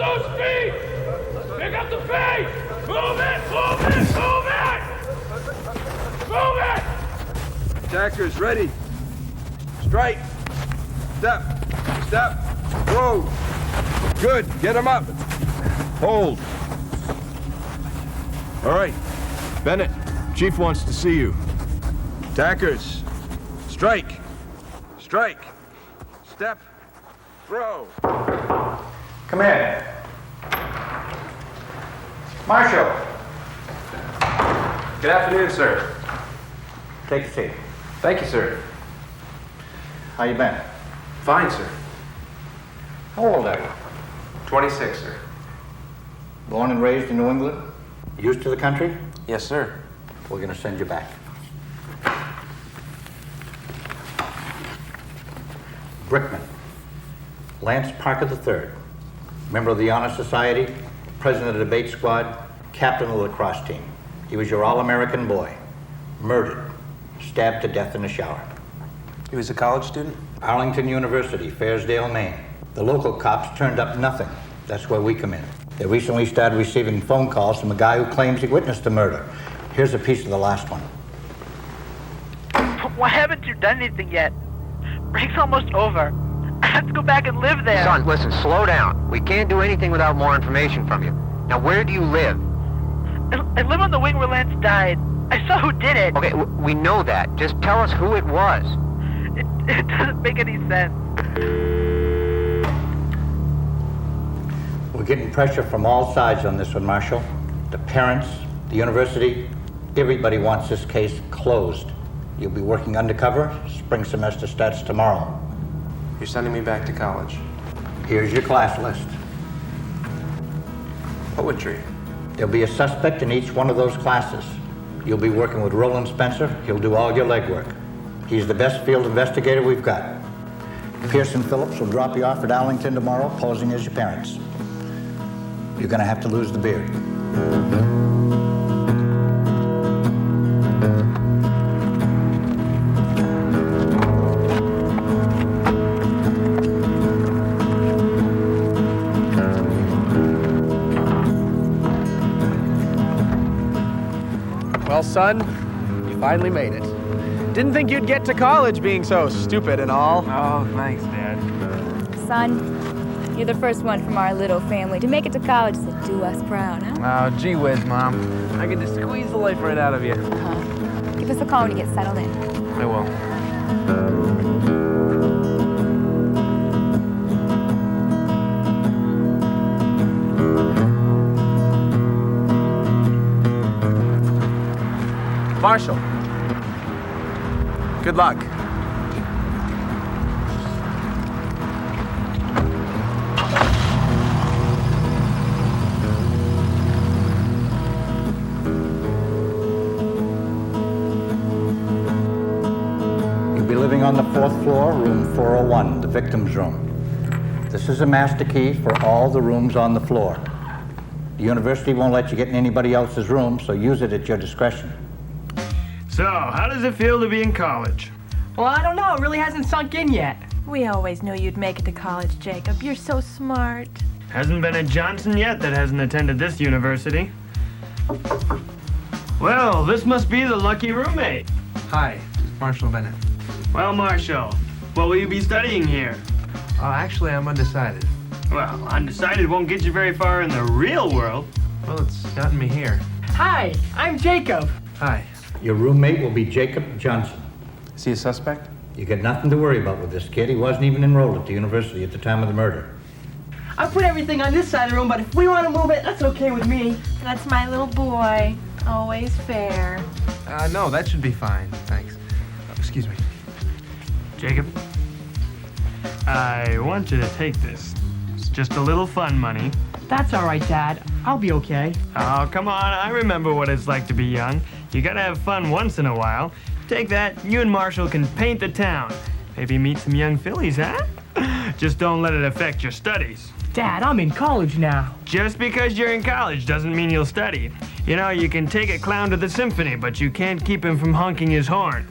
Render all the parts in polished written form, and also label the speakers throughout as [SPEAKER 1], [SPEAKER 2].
[SPEAKER 1] those feet! Pick up the feet! Move it! Move it! Move it! Move it!
[SPEAKER 2] Attackers ready. Strike. Step. Step. Whoa. Good. Get him up. Hold. All right. Bennett, Chief wants to see you. Attackers. Strike. Strike. Step. Throw.
[SPEAKER 3] Come in. Marshal.
[SPEAKER 4] Good afternoon, sir.
[SPEAKER 3] Take a seat.
[SPEAKER 4] Thank you, sir.
[SPEAKER 3] How you been?
[SPEAKER 4] Fine, sir.
[SPEAKER 3] How old are you?
[SPEAKER 4] 26, sir.
[SPEAKER 3] Born and raised in New England? Used to the country?
[SPEAKER 4] Yes, sir.
[SPEAKER 3] We're going to send you back. Brickman. Lance Parker III. Member of the Honor Society, president of the debate squad, captain of the lacrosse team. He was your all-American boy. Murdered. Stabbed to death in a shower.
[SPEAKER 4] He was a college student?
[SPEAKER 3] Arlington University, Fairsdale, Maine. The local cops turned up nothing. That's where we come in. They recently started receiving phone calls from a guy who claims he witnessed the murder. Here's a piece of the last one.
[SPEAKER 5] Why haven't you done anything yet? Break's almost over. I have to go back and live there.
[SPEAKER 6] Son, listen, slow down. We can't do anything without more information from you. Now, where do you live?
[SPEAKER 5] I live on the wing where Lance died. I saw who did it.
[SPEAKER 6] Okay, we know that. Just tell us who it was.
[SPEAKER 5] It doesn't make any sense.
[SPEAKER 3] We're getting pressure from all sides on this one, Marshal. The parents, the university, everybody wants this case closed. You'll be working undercover. Spring semester starts tomorrow.
[SPEAKER 4] You're sending me back to college.
[SPEAKER 3] Here's your class list.
[SPEAKER 4] Poetry.
[SPEAKER 3] There'll be a suspect in each one of those classes. You'll be working with Roland Spencer. He'll do all your legwork. He's the best field investigator we've got. Pearson Phillips will drop you off at Arlington tomorrow, posing as your parents. You're gonna have to lose the beard.
[SPEAKER 7] Well, son, you finally made it. Didn't think you'd get to college being so stupid and all.
[SPEAKER 4] Oh, thanks, Dad.
[SPEAKER 8] Son, you're the first one from our little family to make it to college, so do us proud, huh?
[SPEAKER 4] Oh, gee whiz, Mom. I get to squeeze the life right out of you.
[SPEAKER 8] Give us a call when you get settled in.
[SPEAKER 4] I will.
[SPEAKER 7] Marshal, good luck.
[SPEAKER 3] You'll be living on the 4th floor, room 401, the victim's room. This is a master key for all the rooms on the floor. The university won't let you get in anybody else's room, so use it at your discretion.
[SPEAKER 1] So, how does it feel to be in college?
[SPEAKER 9] Well, I don't know. It really hasn't sunk in yet.
[SPEAKER 10] We always knew you'd make it to college, Jacob. You're so smart.
[SPEAKER 1] Hasn't been a Johnson yet that hasn't attended this university. Well, this must be the lucky roommate.
[SPEAKER 4] Hi, Marshall Bennett.
[SPEAKER 1] Well, Marshall, what will you be studying here?
[SPEAKER 4] Actually, I'm undecided.
[SPEAKER 1] Well, undecided won't get you very far in the real world.
[SPEAKER 4] Well, it's gotten me here.
[SPEAKER 9] Hi, I'm Jacob.
[SPEAKER 4] Hi.
[SPEAKER 3] Your roommate will be Jacob Johnson.
[SPEAKER 4] Is he a suspect?
[SPEAKER 3] You got nothing to worry about with this kid. He wasn't even enrolled at the university at the time of the murder.
[SPEAKER 9] I put everything on this side of the room, but if we want to move it, that's okay with me.
[SPEAKER 10] That's my little boy. Always fair.
[SPEAKER 4] No, that should be fine. Thanks. Excuse me.
[SPEAKER 1] Jacob, I want you to take this. It's just a little fun money.
[SPEAKER 9] That's all right, Dad. I'll be okay.
[SPEAKER 1] Oh, come on. I remember what it's like to be young. You gotta have fun once in a while. Take that, you and Marshall can paint the town. Maybe meet some young fillies, huh? Just don't let it affect your studies.
[SPEAKER 9] Dad, I'm in college now.
[SPEAKER 1] Just because you're in college doesn't mean you'll study. You know, you can take a clown to the symphony, but you can't keep him from honking his horn.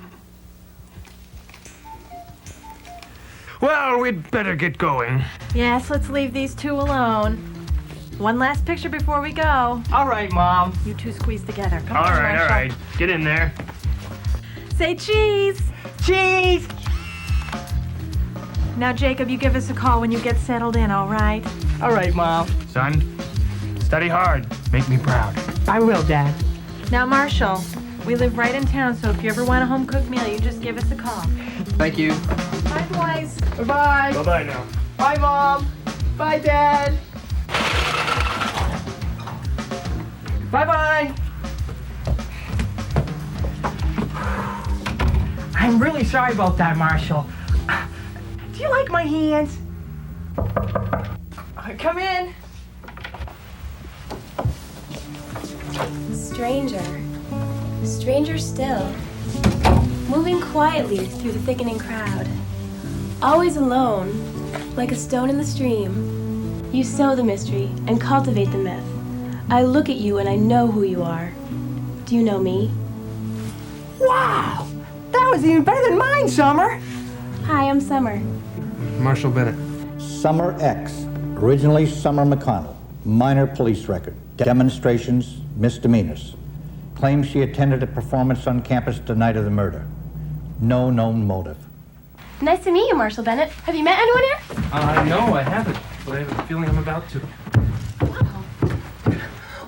[SPEAKER 1] Well, we'd better get going.
[SPEAKER 10] Yes, let's leave these two alone. One last picture before we go.
[SPEAKER 9] All right, Mom.
[SPEAKER 10] You two squeeze together. Come
[SPEAKER 1] All
[SPEAKER 10] on,
[SPEAKER 1] right, all
[SPEAKER 10] Marshall.
[SPEAKER 1] right. Get in there.
[SPEAKER 10] Say cheese.
[SPEAKER 9] Cheese!
[SPEAKER 10] Now, Jacob, you give us a call when you get settled in, all right?
[SPEAKER 9] All right, Mom.
[SPEAKER 1] Son, study hard. Make me proud.
[SPEAKER 9] I will, Dad.
[SPEAKER 10] Now, Marshall, we live right in town, so if you ever want a home-cooked meal, you just give us a call.
[SPEAKER 7] Thank you.
[SPEAKER 10] Bye, boys.
[SPEAKER 9] Bye-bye.
[SPEAKER 1] Bye-bye now.
[SPEAKER 9] Bye, Mom. Bye, Dad. Bye-bye. I'm really sorry about that, Marshall. Do you like my hands? Come in.
[SPEAKER 11] Stranger. Stranger still. Moving quietly through the thickening crowd. Always alone, like a stone in the stream. You sow the mystery and cultivate the myth. I look at you and I know who you are. Do you know me?
[SPEAKER 9] Wow! That was even better than mine, Summer.
[SPEAKER 11] Hi, I'm Summer.
[SPEAKER 7] Marshall Bennett.
[SPEAKER 3] Summer X, originally Summer McConnell, minor police record, demonstrations, misdemeanors. Claims she attended a performance on campus the night of the murder. No known motive.
[SPEAKER 11] Nice to meet you, Marshall Bennett. Have you met anyone here?
[SPEAKER 4] No, I haven't, but I have a feeling I'm about to.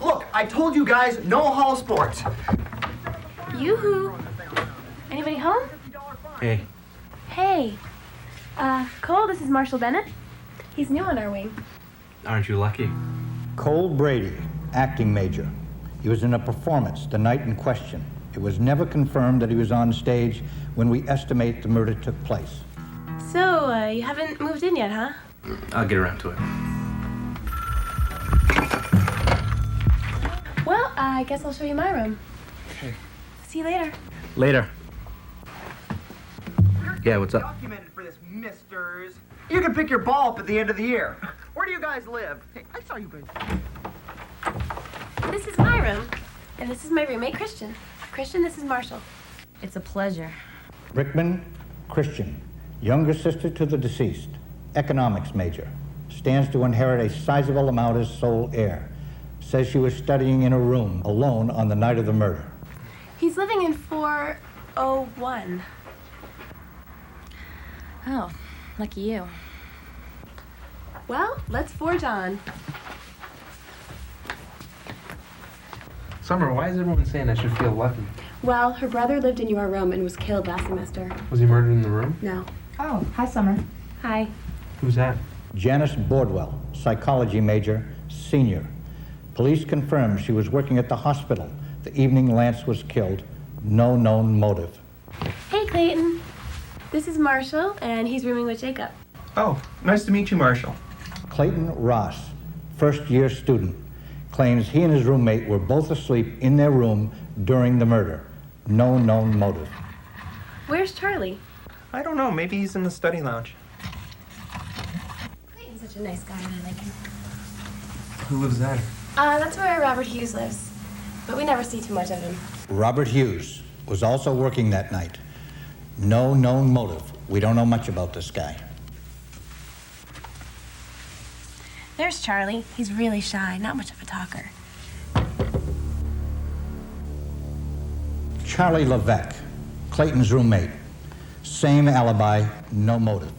[SPEAKER 9] Look, I told you guys, no hall sports.
[SPEAKER 11] Yoo-hoo. Anybody home?
[SPEAKER 7] Hey.
[SPEAKER 11] Hey. Cole, this is Marshall Bennett. He's new on our wing.
[SPEAKER 7] Aren't you lucky?
[SPEAKER 3] Cole Brady, acting major. He was in a performance the night in question. It was never confirmed that he was on stage when we estimate the murder took place.
[SPEAKER 11] So, you haven't moved in yet, huh?
[SPEAKER 7] I'll get around to it.
[SPEAKER 11] Well, I guess I'll show you my room.
[SPEAKER 7] Okay.
[SPEAKER 11] See you later.
[SPEAKER 7] Later. Yeah, what's up?
[SPEAKER 9] Documented for this, misters. You can pick your ball up at the end of the year. Where do you guys live? Hey, I saw you guys.
[SPEAKER 11] This is my room, and this is my roommate, Christian. Christian, this is Marshall.
[SPEAKER 10] It's a pleasure.
[SPEAKER 3] Rickman, Christian, younger sister to the deceased, economics major, stands to inherit a sizable amount as sole heir. Says she was studying in a room alone on the night of the murder.
[SPEAKER 11] He's living in 401.
[SPEAKER 10] Oh, lucky you.
[SPEAKER 11] Well, let's forge on.
[SPEAKER 4] Summer, why is everyone saying I should feel lucky?
[SPEAKER 11] Well, her brother lived in your room and was killed last semester.
[SPEAKER 4] Was he murdered in the room?
[SPEAKER 11] No.
[SPEAKER 10] Oh, hi, Summer.
[SPEAKER 11] Hi.
[SPEAKER 4] Who's that?
[SPEAKER 3] Janice Bordwell, psychology major, senior. Police confirm she was working at the hospital the evening Lance was killed. No known motive.
[SPEAKER 11] Hey, Clayton. This is Marshall, and he's rooming with Jacob.
[SPEAKER 12] Oh, nice to meet you, Marshall.
[SPEAKER 3] Clayton Ross, first-year student, claims he and his roommate were both asleep in their room during the murder. No known motive.
[SPEAKER 11] Where's Charlie?
[SPEAKER 12] I don't know, maybe he's in the study lounge.
[SPEAKER 11] Clayton's such a nice guy, and I like him.
[SPEAKER 4] Who lives there?
[SPEAKER 11] That's where Robert Hughes lives, but we never see too much of him.
[SPEAKER 3] Robert Hughes was also working that night. No known motive. We don't know much about this guy.
[SPEAKER 11] There's Charlie. He's really shy, not much of a talker.
[SPEAKER 3] Charlie Levesque, Clayton's roommate. Same alibi, no motive.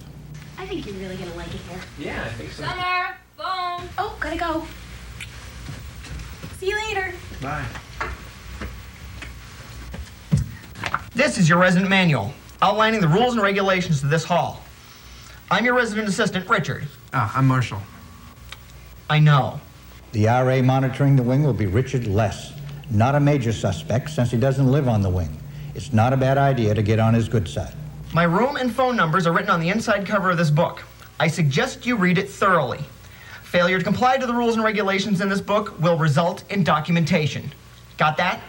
[SPEAKER 11] I think you're really gonna like it here.
[SPEAKER 4] Yeah, I think so.
[SPEAKER 11] Summer, phone. Oh, gotta go. See you later.
[SPEAKER 4] Bye.
[SPEAKER 9] This is your resident manual, outlining the rules and regulations to this hall. I'm your resident assistant, Richard.
[SPEAKER 7] I'm Marshall.
[SPEAKER 9] I know.
[SPEAKER 3] The RA monitoring the wing will be Richard Less. Not a major suspect since he doesn't live on the wing. It's not a bad idea to get on his good side.
[SPEAKER 9] My room and phone numbers are written on the inside cover of this book. I suggest you read it thoroughly. Failure to comply to the rules and regulations in this book will result in documentation. Got that?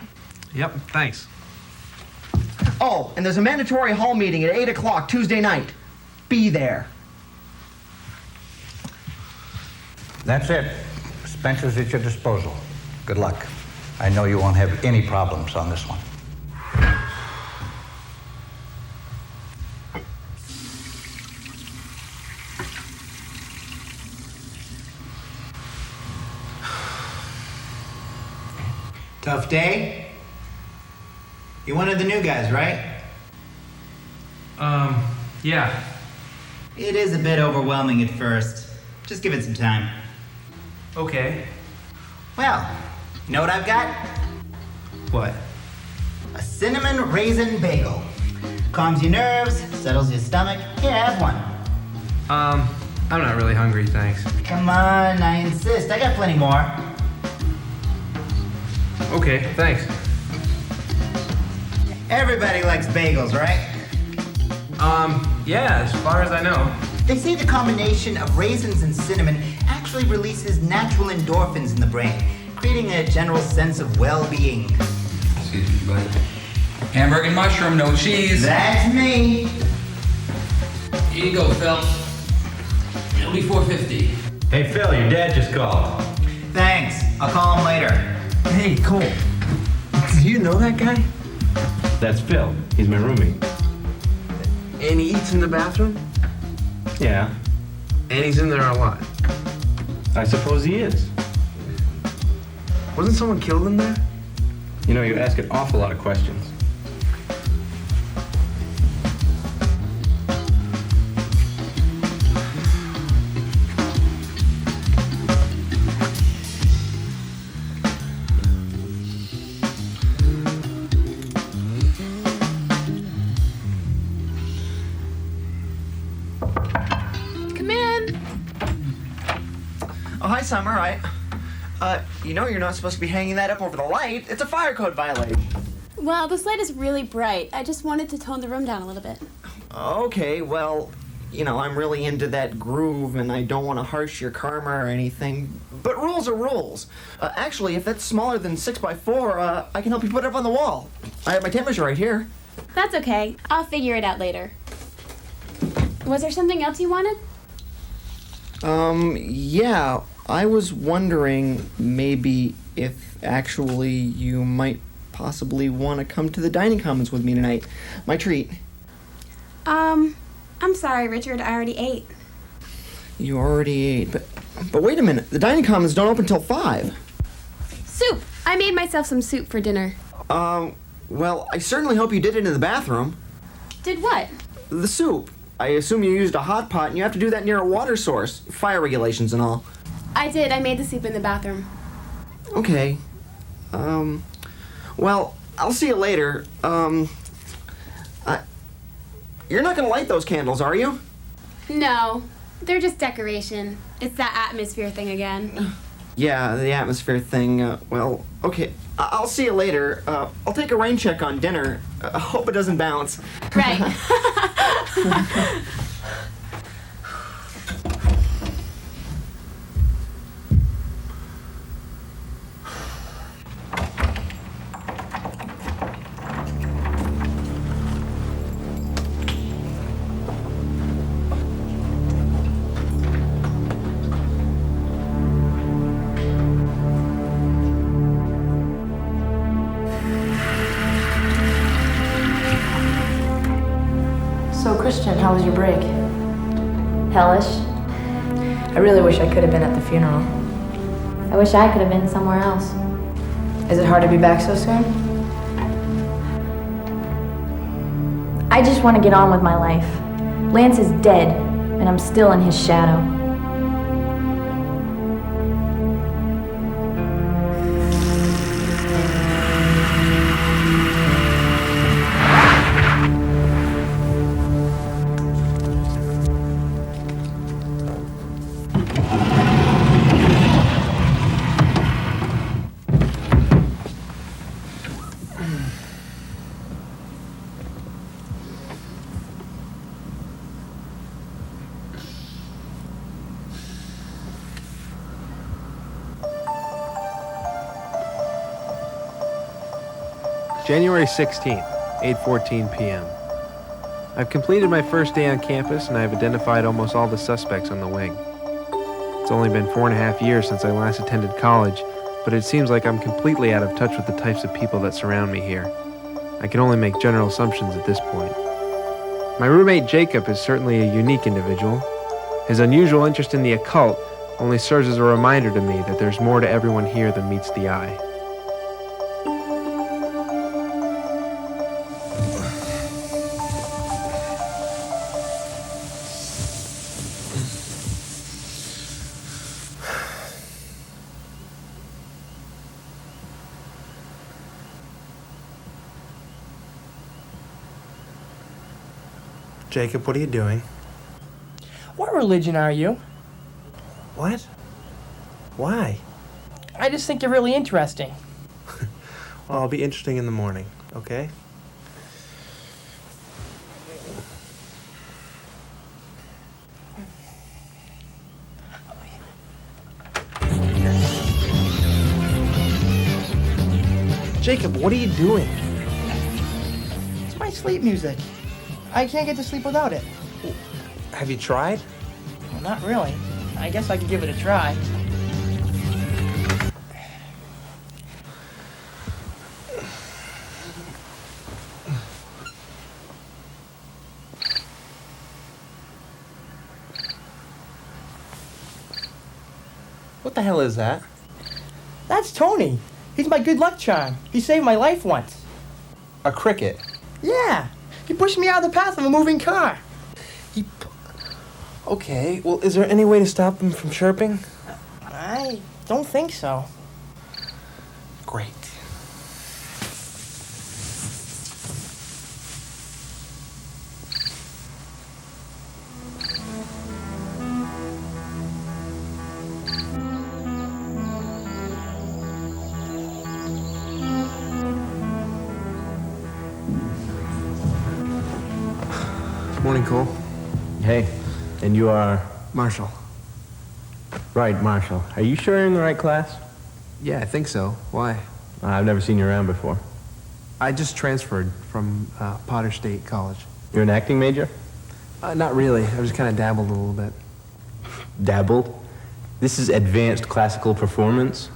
[SPEAKER 7] Yep, thanks.
[SPEAKER 9] Oh, and there's a mandatory hall meeting at 8 o'clock Tuesday night. Be there.
[SPEAKER 3] That's it. Spencer's at your disposal. Good luck. I know you won't have any problems on this one. Tough day? You're one of the new guys, right?
[SPEAKER 13] Yeah.
[SPEAKER 3] It is a bit overwhelming at first. Just give it some time.
[SPEAKER 13] Okay.
[SPEAKER 3] Well, you know what I've got?
[SPEAKER 13] What?
[SPEAKER 3] A cinnamon raisin bagel. Calms your nerves, settles your stomach. Here, have one.
[SPEAKER 13] I'm not really hungry, thanks.
[SPEAKER 3] Come on, I insist. I got plenty more.
[SPEAKER 13] Okay, thanks.
[SPEAKER 3] Everybody likes bagels, right?
[SPEAKER 13] Yeah, as far as I know.
[SPEAKER 3] They say the combination of raisins and cinnamon actually releases natural endorphins in the brain, creating a general sense of well-being.
[SPEAKER 14] Excuse me, buddy. Hamburger and mushroom, no cheese.
[SPEAKER 3] That's me.
[SPEAKER 14] Here you go, Phil. It'll be $4.50.
[SPEAKER 15] Hey, Phil, your dad just called.
[SPEAKER 3] Thanks. I'll call him later.
[SPEAKER 1] Hey, Cole. Do you know that guy?
[SPEAKER 15] That's Phil. He's my roommate.
[SPEAKER 4] And he eats in the bathroom?
[SPEAKER 15] Yeah.
[SPEAKER 4] And he's in there a lot.
[SPEAKER 15] I suppose he is.
[SPEAKER 4] Wasn't someone killed in there?
[SPEAKER 15] You know, you ask an awful lot of questions.
[SPEAKER 11] Come in.
[SPEAKER 9] Oh, hi, Summer. You know you're not supposed to be hanging that up over the light. It's a fire code violation.
[SPEAKER 11] Well, this light is really bright. I just wanted to tone the room down a little bit.
[SPEAKER 9] Okay, well, you know, I'm really into that groove and I don't want to harsh your karma or anything. But rules are rules. Actually, if that's smaller than 6x4, I can help you put it up on the wall. I have my tape measure right here.
[SPEAKER 11] That's okay. I'll figure it out later. Was there something else you wanted?
[SPEAKER 9] Yeah. I was wondering maybe if actually you might possibly want to come to the dining commons with me tonight. My treat.
[SPEAKER 11] I'm sorry, Richard. I already ate.
[SPEAKER 9] You already ate, but wait a minute. The dining commons don't open till 5.
[SPEAKER 11] Soup! I made myself some soup for dinner.
[SPEAKER 9] Well, I certainly hope you did it in the bathroom.
[SPEAKER 11] Did what?
[SPEAKER 9] The soup. I assume you used a hot pot and you have to do that near a water source. Fire regulations and all.
[SPEAKER 11] I did. I made the soup in the bathroom.
[SPEAKER 9] Okay. Well, I'll see you later. You're not gonna light those candles, are you?
[SPEAKER 11] No. They're just decoration. It's that atmosphere thing again.
[SPEAKER 9] Yeah, the atmosphere thing. Well, okay. I'll see you later. I'll take a rain check on dinner. I hope it doesn't bounce.
[SPEAKER 11] Right.
[SPEAKER 16] So, Christian, how was your break?
[SPEAKER 8] Hellish.
[SPEAKER 16] I really wish I could have been at the funeral.
[SPEAKER 8] I wish I could have been somewhere else.
[SPEAKER 16] Is it hard to be back so soon?
[SPEAKER 8] I just want to get on with my life. Lance is dead, and I'm still in his shadow.
[SPEAKER 4] January 16th, 8:14 p.m. I've completed my first day on campus and I've identified almost all the suspects on the wing. It's only been 4.5 years since I last attended college, but it seems like I'm completely out of touch with the types of people that surround me here. I can only make general assumptions at this point. My roommate Jacob is certainly a unique individual. His unusual interest in the occult only serves as a reminder to me that there's more to everyone here than meets the eye. Jacob, what are you doing?
[SPEAKER 7] What religion are you?
[SPEAKER 4] What? Why?
[SPEAKER 7] I just think you're really interesting.
[SPEAKER 4] Well, I'll be interesting in the morning, okay? Jacob, what are you doing?
[SPEAKER 7] It's my sleep music. I can't get to sleep without it.
[SPEAKER 4] Have you tried?
[SPEAKER 7] Well, not really. I guess I could give it a try.
[SPEAKER 4] What the hell is that?
[SPEAKER 7] That's Tony. He's my good luck charm. He saved my life once.
[SPEAKER 4] A cricket.
[SPEAKER 7] Yeah. He pushed me out of the path of a moving car.
[SPEAKER 4] Okay, well, is there any way to stop him from chirping?
[SPEAKER 7] I don't think so.
[SPEAKER 4] Great. Morning, Cole.
[SPEAKER 15] Hey, and you are?
[SPEAKER 4] Marshall.
[SPEAKER 15] Right, Marshall. Are you sure you're in the right class?
[SPEAKER 4] Yeah, I think so. Why?
[SPEAKER 15] I've never seen you around before.
[SPEAKER 4] I just transferred from Potter State College.
[SPEAKER 15] You're an acting major?
[SPEAKER 4] Not really. I just kind of dabbled a little bit.
[SPEAKER 15] Dabbled? This is advanced classical performance.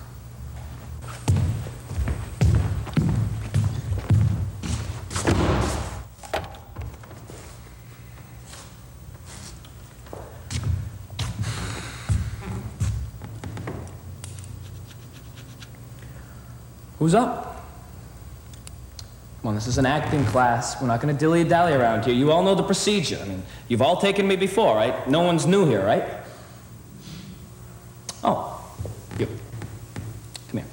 [SPEAKER 17] Who's up? Well, this is an acting class. We're not going to dilly-dally around here. You all know the procedure. I mean, you've all taken me before, right? No one's new here, right? Oh, you. Come here.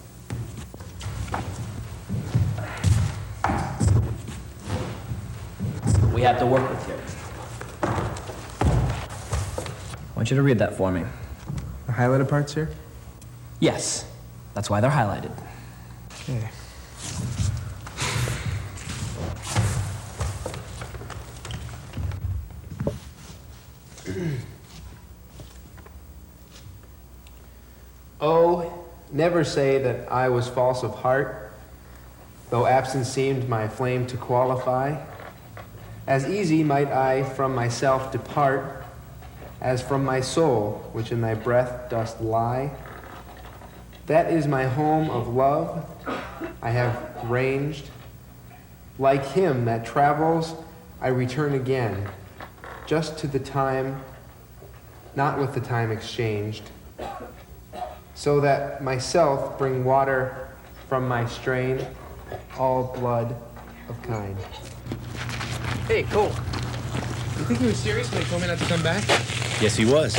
[SPEAKER 17] We have to work with here. I want you to read that for me.
[SPEAKER 4] The highlighted parts here?
[SPEAKER 17] Yes. That's why they're highlighted.
[SPEAKER 4] Okay. Oh, never say that I was false of heart, though absence seemed my flame to qualify. As easy might I from myself depart, as from my soul, which in thy breath dost lie. That is my home of love, I have ranged. Like him that travels, I return again, just to the time, not with the time exchanged, so that myself bring water from my strain, all blood of kind. Hey, Cole. You think he was serious when he told me not to come back?
[SPEAKER 18] Yes, he was.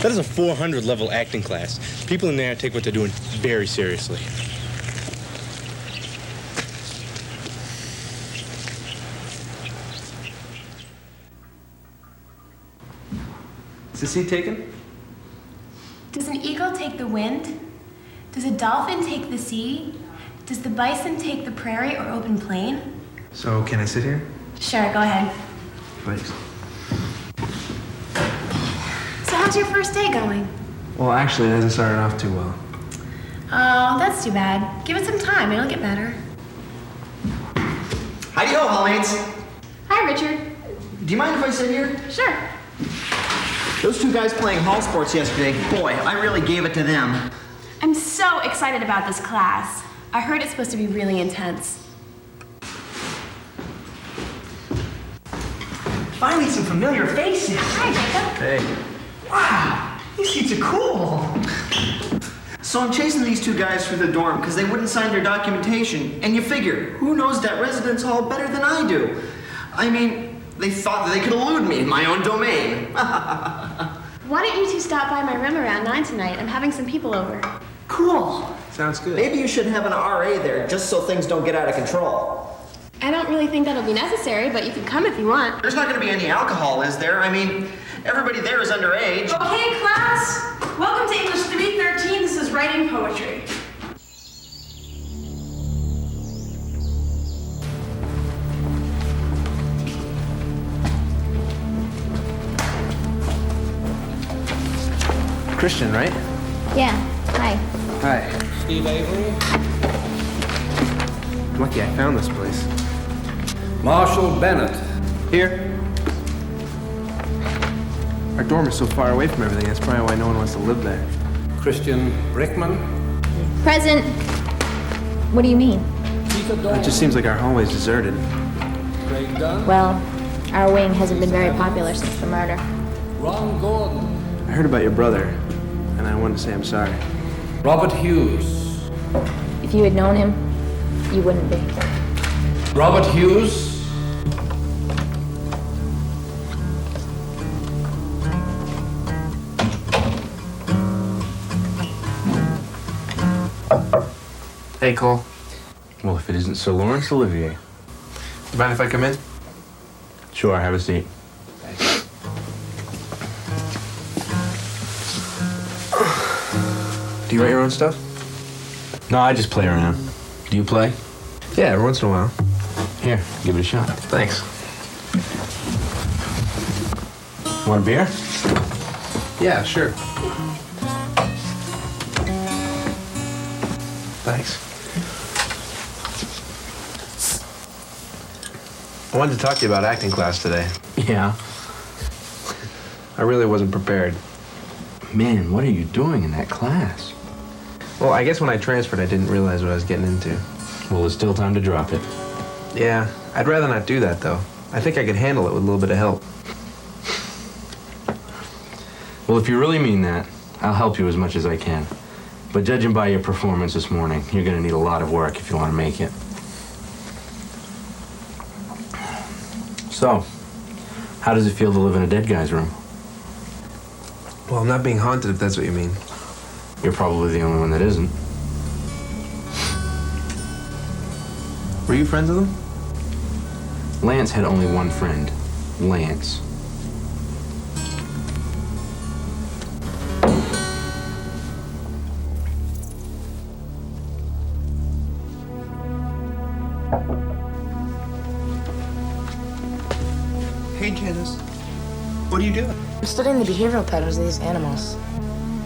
[SPEAKER 18] That is a 400 level acting class. People in there take what they're doing very seriously.
[SPEAKER 4] Is the seat taken?
[SPEAKER 11] Does an eagle take the wind? Does a dolphin take the sea? Does the bison take the prairie or open plain?
[SPEAKER 4] So, can I sit here?
[SPEAKER 11] Sure, go ahead.
[SPEAKER 4] Thanks.
[SPEAKER 11] So how's your first day going?
[SPEAKER 4] Well, actually, it hasn't started off too well.
[SPEAKER 11] Oh, that's too bad. Give it some time, it'll get better.
[SPEAKER 9] Howdy-ho, hallmates.
[SPEAKER 11] Hi, Richard.
[SPEAKER 9] Do you mind if I sit here?
[SPEAKER 11] Sure.
[SPEAKER 9] Those two guys playing hall sports yesterday, boy, I really gave it to them.
[SPEAKER 11] I'm so excited about this class. I heard it's supposed to be really intense.
[SPEAKER 9] Finally, some familiar faces.
[SPEAKER 11] Hi, Jacob.
[SPEAKER 4] Hey.
[SPEAKER 9] Wow, these seats are cool. So I'm chasing these two guys through the dorm because they wouldn't sign their documentation. And you figure, who knows that residence hall better than I do? I mean, they thought that they could elude me in my own domain.
[SPEAKER 11] Why don't you two stop by my room around 9 tonight? I'm having some people over.
[SPEAKER 9] Cool.
[SPEAKER 4] Sounds good.
[SPEAKER 9] Maybe you should have an RA there just so things don't get out of control.
[SPEAKER 11] I don't really think that'll be necessary, but you can come if you want.
[SPEAKER 9] There's not going to be any alcohol, is there? I mean, everybody there is underage.
[SPEAKER 19] Okay, class. Welcome to English 313. This is writing poetry.
[SPEAKER 4] Christian, right?
[SPEAKER 8] Yeah, hi.
[SPEAKER 4] Hi.
[SPEAKER 14] Steve Avery.
[SPEAKER 4] I'm lucky I found this place.
[SPEAKER 14] Marshall Bennett.
[SPEAKER 4] Here. Our dorm is so far away from everything, that's probably why no one wants to live there.
[SPEAKER 14] Christian Brickman.
[SPEAKER 8] Present. What do you mean?
[SPEAKER 4] It just seems like our hallway's deserted.
[SPEAKER 14] Craig Dunn.
[SPEAKER 8] Well, our wing hasn't been very popular since the murder.
[SPEAKER 14] Ron Gordon.
[SPEAKER 4] I heard about your brother, and I wanted to say I'm sorry.
[SPEAKER 14] Robert Hughes.
[SPEAKER 8] If you had known him, you wouldn't be.
[SPEAKER 14] Robert Hughes.
[SPEAKER 4] Hey, Cole.
[SPEAKER 15] Well, if it isn't Sir Lawrence Olivier.
[SPEAKER 4] You mind if I come in?
[SPEAKER 15] Sure, have a seat.
[SPEAKER 4] Do you write your own stuff?
[SPEAKER 15] No, I just play around. Do you play?
[SPEAKER 4] Yeah, every once in a while.
[SPEAKER 15] Here, give it a shot.
[SPEAKER 4] Thanks.
[SPEAKER 15] Want a beer?
[SPEAKER 4] Yeah, sure. Thanks. I wanted to talk to you about acting class today.
[SPEAKER 15] Yeah.
[SPEAKER 4] I really wasn't prepared.
[SPEAKER 15] Man, what are you doing in that class?
[SPEAKER 4] Well, I guess when I transferred, I didn't realize what I was getting into.
[SPEAKER 15] Well, there's still time to drop it.
[SPEAKER 4] Yeah, I'd rather not do that, though. I think I could handle it with a little bit of help.
[SPEAKER 15] Well, if you really mean that, I'll help you as much as I can. But judging by your performance this morning, you're going to need a lot of work if you want to make it. So, how does it feel to live in a dead guy's room?
[SPEAKER 4] Well, I'm not being haunted, if that's what you mean.
[SPEAKER 15] You're probably the only one that isn't.
[SPEAKER 4] Were you friends with him?
[SPEAKER 15] Lance had only one friend, Lance.
[SPEAKER 12] Hey, Janice. What are you doing?
[SPEAKER 16] I'm studying the behavioral patterns of these animals.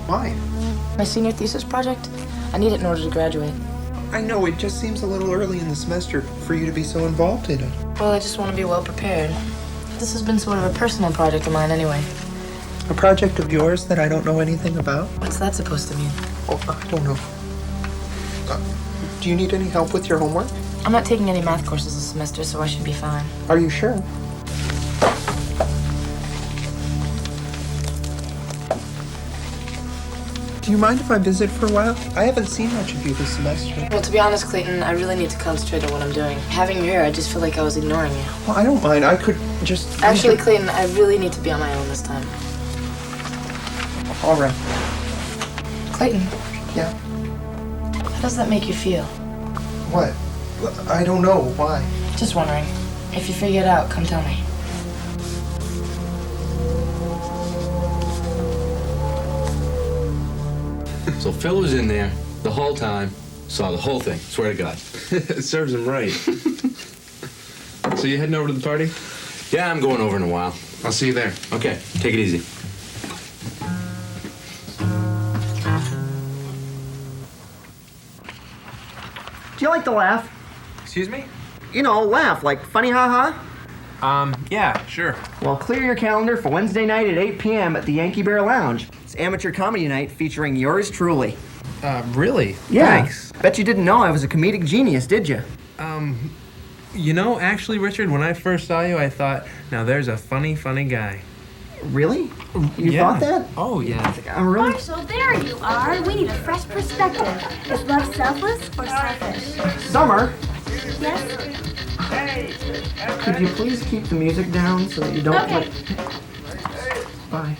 [SPEAKER 12] Why?
[SPEAKER 16] My senior thesis project, I need it in order to graduate.
[SPEAKER 12] I know, it just seems a little early in the semester for you to be so involved in it.
[SPEAKER 16] Well, I just want to be well prepared. This has been sort of a personal project of mine anyway.
[SPEAKER 12] A project of yours that I don't know anything about?
[SPEAKER 16] What's that supposed to mean?
[SPEAKER 12] Oh, I don't know. Do you need any help with your homework?
[SPEAKER 16] I'm not taking any math courses this semester, so I should be fine.
[SPEAKER 12] Are you sure? Do you mind if I visit for a while? I haven't seen much of you this semester.
[SPEAKER 16] Well, to be honest, Clayton, I really need to concentrate on what I'm doing. Having you here, I just feel like I was ignoring you.
[SPEAKER 12] Well, I don't mind. I could just...
[SPEAKER 16] Actually, Clayton, I really need to be on my own this time.
[SPEAKER 12] All right.
[SPEAKER 16] Clayton.
[SPEAKER 12] Yeah?
[SPEAKER 16] How does that make you feel?
[SPEAKER 12] What? I don't know. Why?
[SPEAKER 16] Just wondering. If you figure it out, come tell me.
[SPEAKER 15] So Phil was in there the whole time, saw the whole thing, swear to God.
[SPEAKER 4] It serves him right. So you heading over to the party?
[SPEAKER 15] Yeah, I'm going over in a while.
[SPEAKER 4] I'll see you there.
[SPEAKER 15] Okay, take it easy.
[SPEAKER 9] Do you like to laugh?
[SPEAKER 4] Excuse me?
[SPEAKER 9] You know, laugh, like funny haha.
[SPEAKER 4] Yeah, sure.
[SPEAKER 9] Well, clear your calendar for Wednesday night at 8 p.m. at the Yankee Bear Lounge. It's amateur comedy night featuring yours truly.
[SPEAKER 4] Really?
[SPEAKER 9] Yeah.
[SPEAKER 4] Thanks.
[SPEAKER 9] Bet you didn't know I was a comedic genius, did you?
[SPEAKER 4] You know, actually, Richard, when I first saw you, I thought, now there's a funny guy.
[SPEAKER 9] Really? You
[SPEAKER 4] Yeah.
[SPEAKER 9] thought that?
[SPEAKER 4] Oh, yeah.
[SPEAKER 9] I'm really...
[SPEAKER 11] Marshall, there you are. We need a fresh perspective. Is love selfless or selfish?
[SPEAKER 9] Summer,
[SPEAKER 11] Yes?
[SPEAKER 9] could you please keep the music down so that you don't...
[SPEAKER 11] Okay.
[SPEAKER 9] Bye.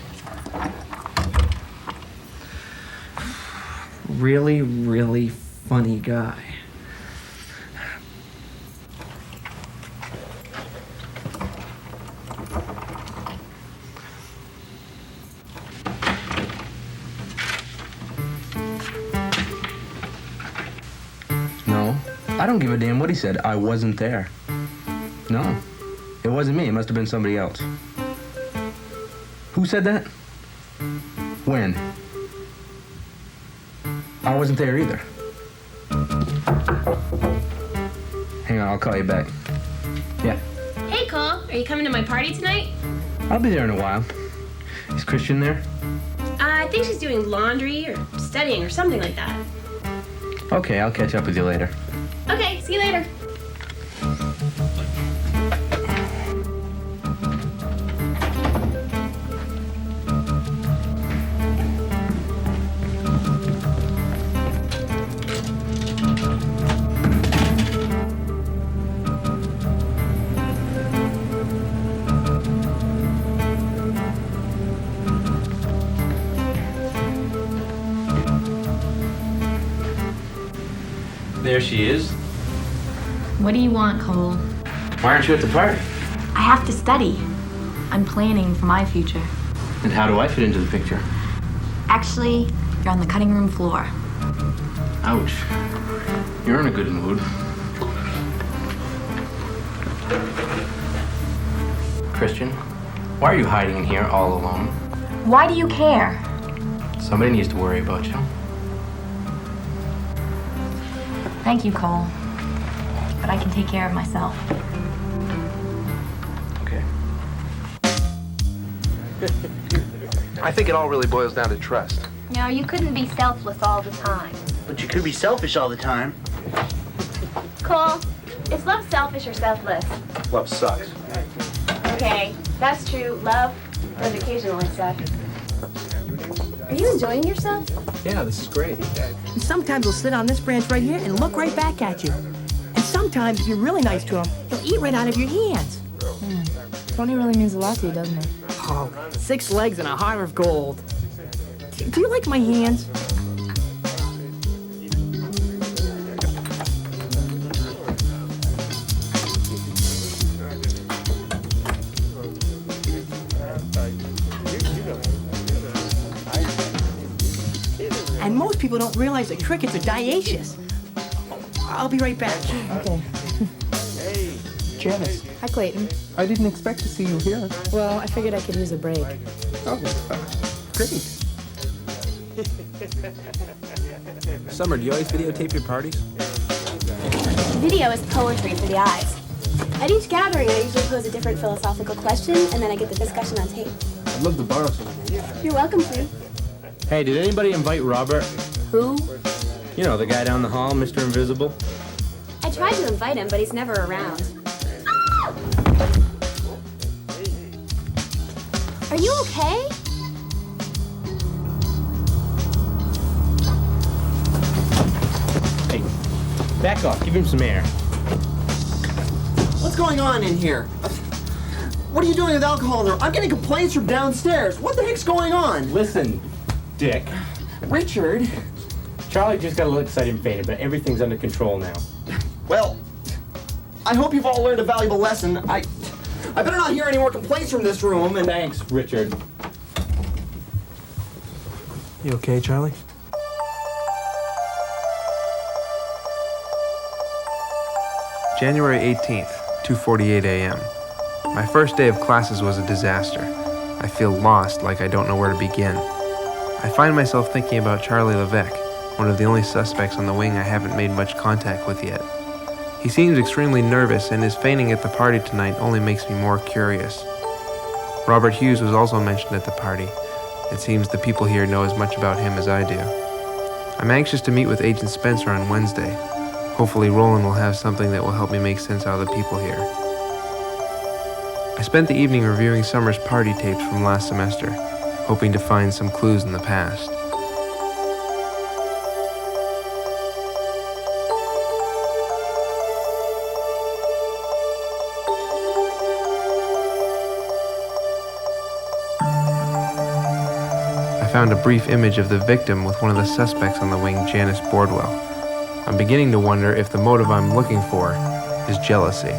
[SPEAKER 9] Really funny guy.
[SPEAKER 15] I don't give a damn what he said. I wasn't there. No, it wasn't me. It must have been somebody else. Who said that? When? I wasn't there either. Hang on, I'll call you back. Yeah,
[SPEAKER 11] Hey, Cole, are you coming to my party tonight?
[SPEAKER 15] I'll be there in a while. Is Christian there?
[SPEAKER 11] I think she's doing laundry or studying or something like that.
[SPEAKER 15] Okay, I'll catch up with you later.
[SPEAKER 11] Okay, see you later.
[SPEAKER 15] There she is.
[SPEAKER 8] What do you want, Cole?
[SPEAKER 15] Why aren't you at the party?
[SPEAKER 8] I have to study. I'm planning for my future.
[SPEAKER 15] And how do I fit into the picture?
[SPEAKER 8] Actually, you're on the cutting room floor.
[SPEAKER 15] Ouch. You're in a good mood. Christian, why are you hiding in here all alone?
[SPEAKER 8] Why do you care?
[SPEAKER 15] Somebody needs to worry about you.
[SPEAKER 8] Thank you, Cole. But I can take care of myself.
[SPEAKER 15] Okay.
[SPEAKER 7] I think it all really boils down to trust.
[SPEAKER 11] No, you couldn't be selfless all the time.
[SPEAKER 20] But you could be selfish all the time.
[SPEAKER 11] Cole, is love selfish or selfless?
[SPEAKER 7] Love sucks.
[SPEAKER 11] Okay, that's true. Love does occasionally suck. Are you enjoying yourself?
[SPEAKER 7] Yeah, this is great.
[SPEAKER 19] And sometimes he'll sit on this branch right here and look right back at you. And sometimes, if you're really nice to him, he'll eat right out of your hands.
[SPEAKER 8] Tony really means a lot to you, doesn't it?
[SPEAKER 19] Oh, 6 legs and a heart of gold. Do you like my hands? And most people don't realize that crickets are dioecious. I'll be right back.
[SPEAKER 12] Okay.
[SPEAKER 2] Hey,
[SPEAKER 12] Janice,
[SPEAKER 10] Hi, Clayton.
[SPEAKER 12] I didn't expect to see you here.
[SPEAKER 10] Well, I figured I could use a break.
[SPEAKER 12] Oh, great.
[SPEAKER 4] Summer, do you always videotape your parties?
[SPEAKER 11] Video is poetry for the eyes. At each gathering, I usually pose a different philosophical question, and then I get the discussion on tape.
[SPEAKER 4] I'd love to borrow some.
[SPEAKER 11] You're welcome to.
[SPEAKER 15] Hey, did anybody invite Robert?
[SPEAKER 11] Who?
[SPEAKER 15] You know, the guy down the hall, Mr. Invisible.
[SPEAKER 11] I tried to invite him, but he's never around. Are you okay?
[SPEAKER 15] Hey, back off. Give him some air.
[SPEAKER 9] What's going on in here? What are you doing with alcohol in there? I'm getting complaints from downstairs. What the heck's going on?
[SPEAKER 15] Listen, Dick.
[SPEAKER 9] Richard?
[SPEAKER 15] Charlie just got a little excited and fainted, but everything's under control now.
[SPEAKER 9] Well, I hope you've all learned a valuable lesson. I better not hear any more complaints from this room, and...
[SPEAKER 15] Thanks, Richard.
[SPEAKER 4] You okay, Charlie? January 18th, 2:48 a.m. My first day of classes was a disaster. I feel lost, like I don't know where to begin. I find myself thinking about Charlie Levesque, one of the only suspects on the wing I haven't made much contact with yet. He seems extremely nervous, and his feigning at the party tonight only makes me more curious. Robert Hughes was also mentioned at the party. It seems the people here know as much about him as I do. I'm anxious to meet with Agent Spencer on Wednesday. Hopefully Roland will have something that will help me make sense out of the people here. I spent the evening reviewing Summer's party tapes from last semester, hoping to find some clues in the past. I found a brief image of the victim with one of the suspects on the wing, Janice Bordwell. I'm beginning to wonder if the motive I'm looking for is jealousy.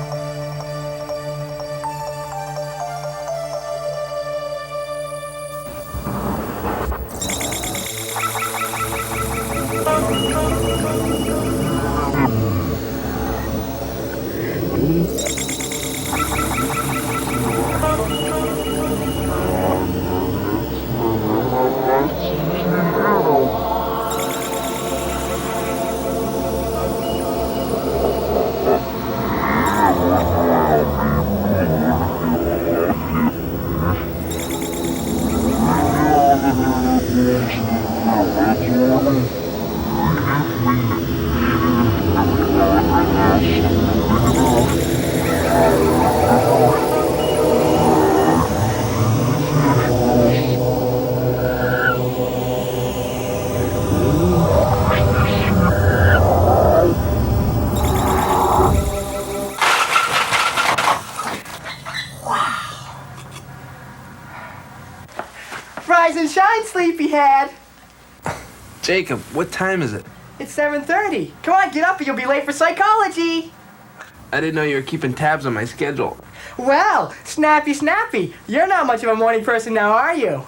[SPEAKER 19] Rise and shine, sleepyhead.
[SPEAKER 4] Jacob, what time is it?
[SPEAKER 19] It's 7:30. Come on, get up or you'll be late for psychology.
[SPEAKER 4] I didn't know you were keeping tabs on my schedule.
[SPEAKER 19] Well, snappy. You're not much of a morning person now, are you?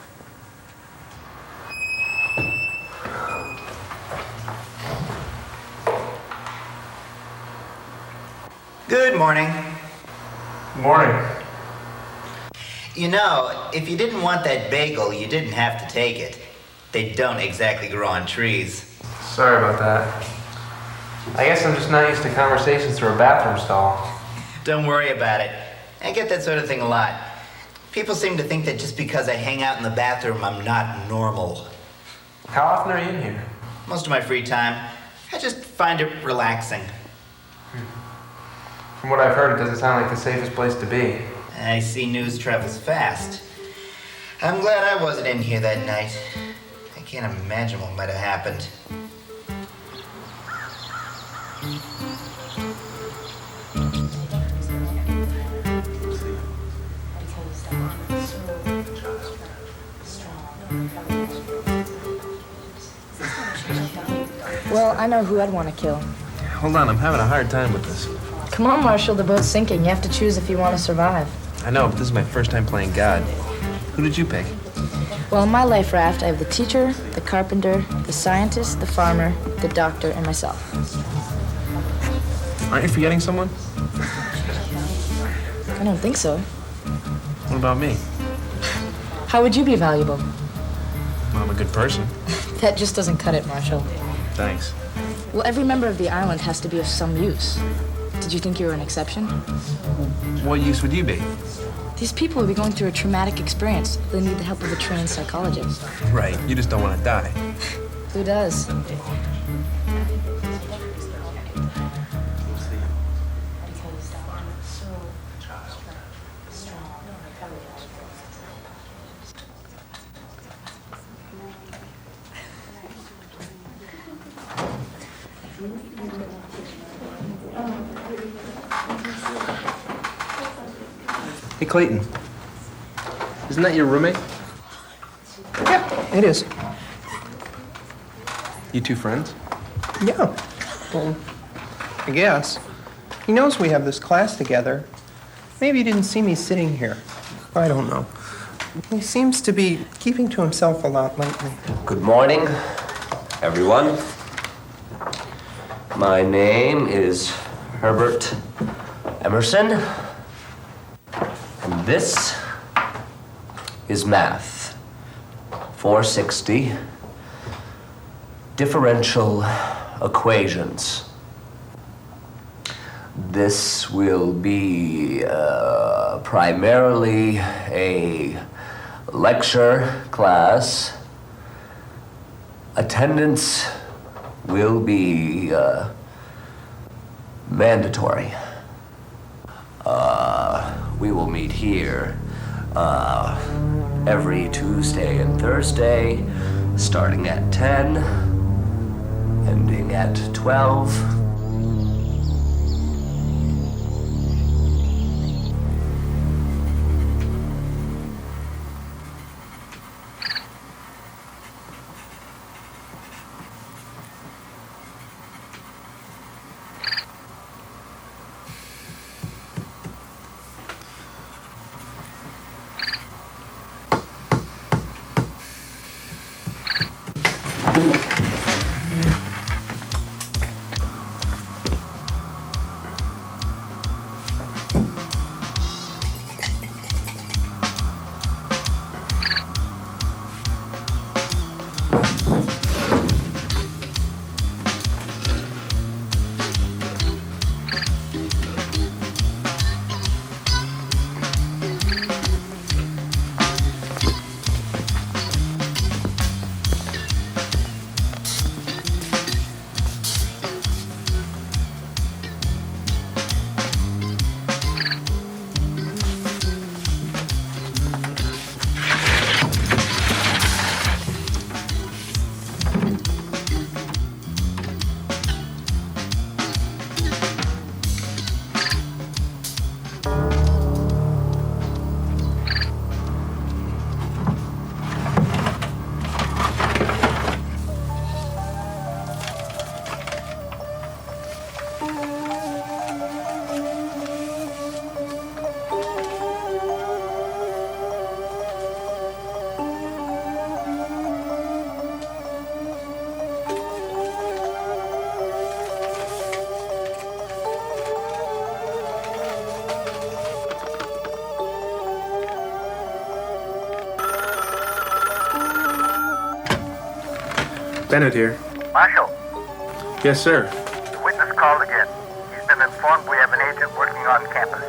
[SPEAKER 3] Good morning.
[SPEAKER 13] Morning.
[SPEAKER 3] You know, if you didn't want that bagel, you didn't have to take it. They don't exactly grow on trees.
[SPEAKER 13] Sorry about that. I guess I'm just not used to conversations through a bathroom stall.
[SPEAKER 3] Don't worry about it. I get that sort of thing a lot. People seem to think that just because I hang out in the bathroom, I'm not normal.
[SPEAKER 13] How often are you in here?
[SPEAKER 3] Most of my free time. I just find it relaxing.
[SPEAKER 13] From what I've heard, it doesn't sound like the safest place to be.
[SPEAKER 3] I see news travels fast. I'm glad I wasn't in here that night. I can't imagine what might have happened.
[SPEAKER 16] Well, I know who I'd want to kill.
[SPEAKER 4] Hold on, I'm having a hard time with this.
[SPEAKER 16] Come on, Marshall, the boat's sinking. You have to choose if you want to survive.
[SPEAKER 4] I know, but this is my first time playing God. Who did you pick?
[SPEAKER 16] Well, in my life raft, I have the teacher, the carpenter, the scientist, the farmer, the doctor, and myself.
[SPEAKER 4] Aren't you forgetting someone?
[SPEAKER 16] I don't think so.
[SPEAKER 4] What about me?
[SPEAKER 16] How would you be valuable?
[SPEAKER 4] Well, I'm a good person.
[SPEAKER 16] That just doesn't cut it, Marshall.
[SPEAKER 4] Thanks.
[SPEAKER 16] Well, every member of the island has to be of some use. Did you think you were an exception?
[SPEAKER 4] What use would you be?
[SPEAKER 16] These people will be going through a traumatic experience. They need the help of a trained psychologist.
[SPEAKER 4] Right, you just don't want to die.
[SPEAKER 16] Who does?
[SPEAKER 4] Hey, Clayton. Isn't that your roommate?
[SPEAKER 12] Yeah, it is.
[SPEAKER 4] You two friends?
[SPEAKER 12] Yeah. Well, I guess. He knows we have this class together. Maybe he didn't see me sitting here. I don't know. He seems to be keeping to himself a lot lately.
[SPEAKER 21] Good morning, everyone. My name is Herbert Emerson, and this is math. 460, differential equations. This will be primarily a lecture class. Attendance will be mandatory. We will meet here every Tuesday and Thursday, starting at 10, ending at 12.
[SPEAKER 4] Bennett here.
[SPEAKER 6] Marshal,
[SPEAKER 4] Yes, sir.
[SPEAKER 6] the witness called again. He's been informed we have an agent working on campus.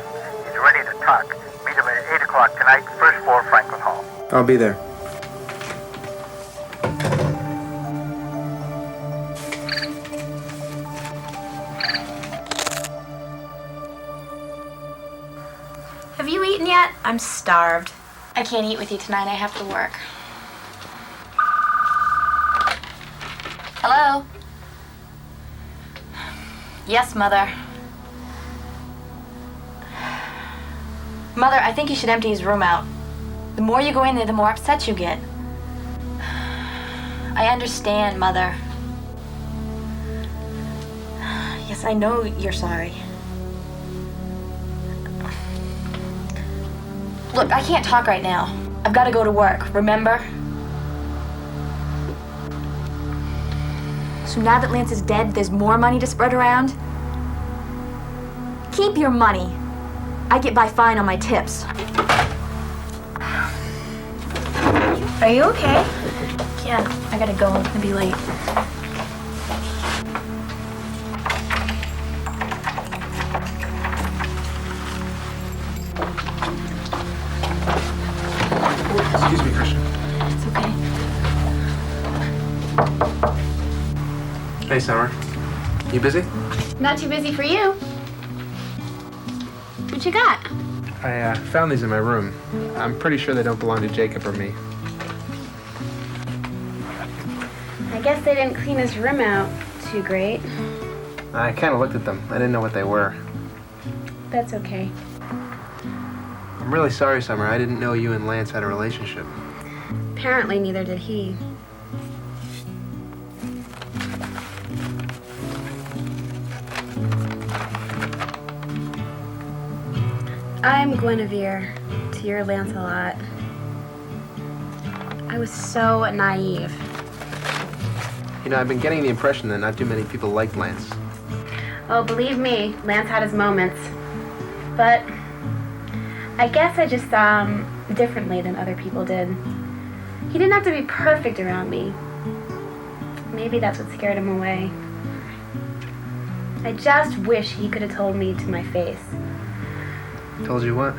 [SPEAKER 6] He's ready to talk. Meet him at 8 o'clock tonight, first floor, Franklin Hall.
[SPEAKER 4] I'll be there.
[SPEAKER 11] Have you eaten yet? I'm starved. I can't eat with you tonight. I have to work. Hello? Yes, Mother. Mother, I think you should empty his room out. The more you go in there, the more upset you get. I understand, Mother. Yes, I know you're sorry. Look, I can't talk right now. I've got to go to work, remember? So now that Lance is dead, there's more money to spread around? Keep your money. I get by fine on my tips. Are you okay? Yeah, I gotta go. I'm gonna be late.
[SPEAKER 4] Excuse me, Christian.
[SPEAKER 11] It's okay.
[SPEAKER 4] Hey, Summer. You busy?
[SPEAKER 11] Not too busy for you. What you got?
[SPEAKER 4] I found these in my room. I'm pretty sure they don't belong to Jacob or me.
[SPEAKER 11] I guess they didn't clean his room out too great.
[SPEAKER 4] I kind of looked at them. I didn't know what they were.
[SPEAKER 11] That's okay.
[SPEAKER 4] I'm really sorry, Summer. I didn't know you and Lance had a relationship.
[SPEAKER 11] Apparently neither did he. I'm Guinevere, to your Lancelot. I was so naive.
[SPEAKER 4] You know, I've been getting the impression that not too many people like Lance.
[SPEAKER 11] Oh, believe me, Lance had his moments. But I guess I just saw him differently than other people did. He didn't have to be perfect around me. Maybe that's what scared him away. I just wish he could have told me to my face.
[SPEAKER 4] Told you what?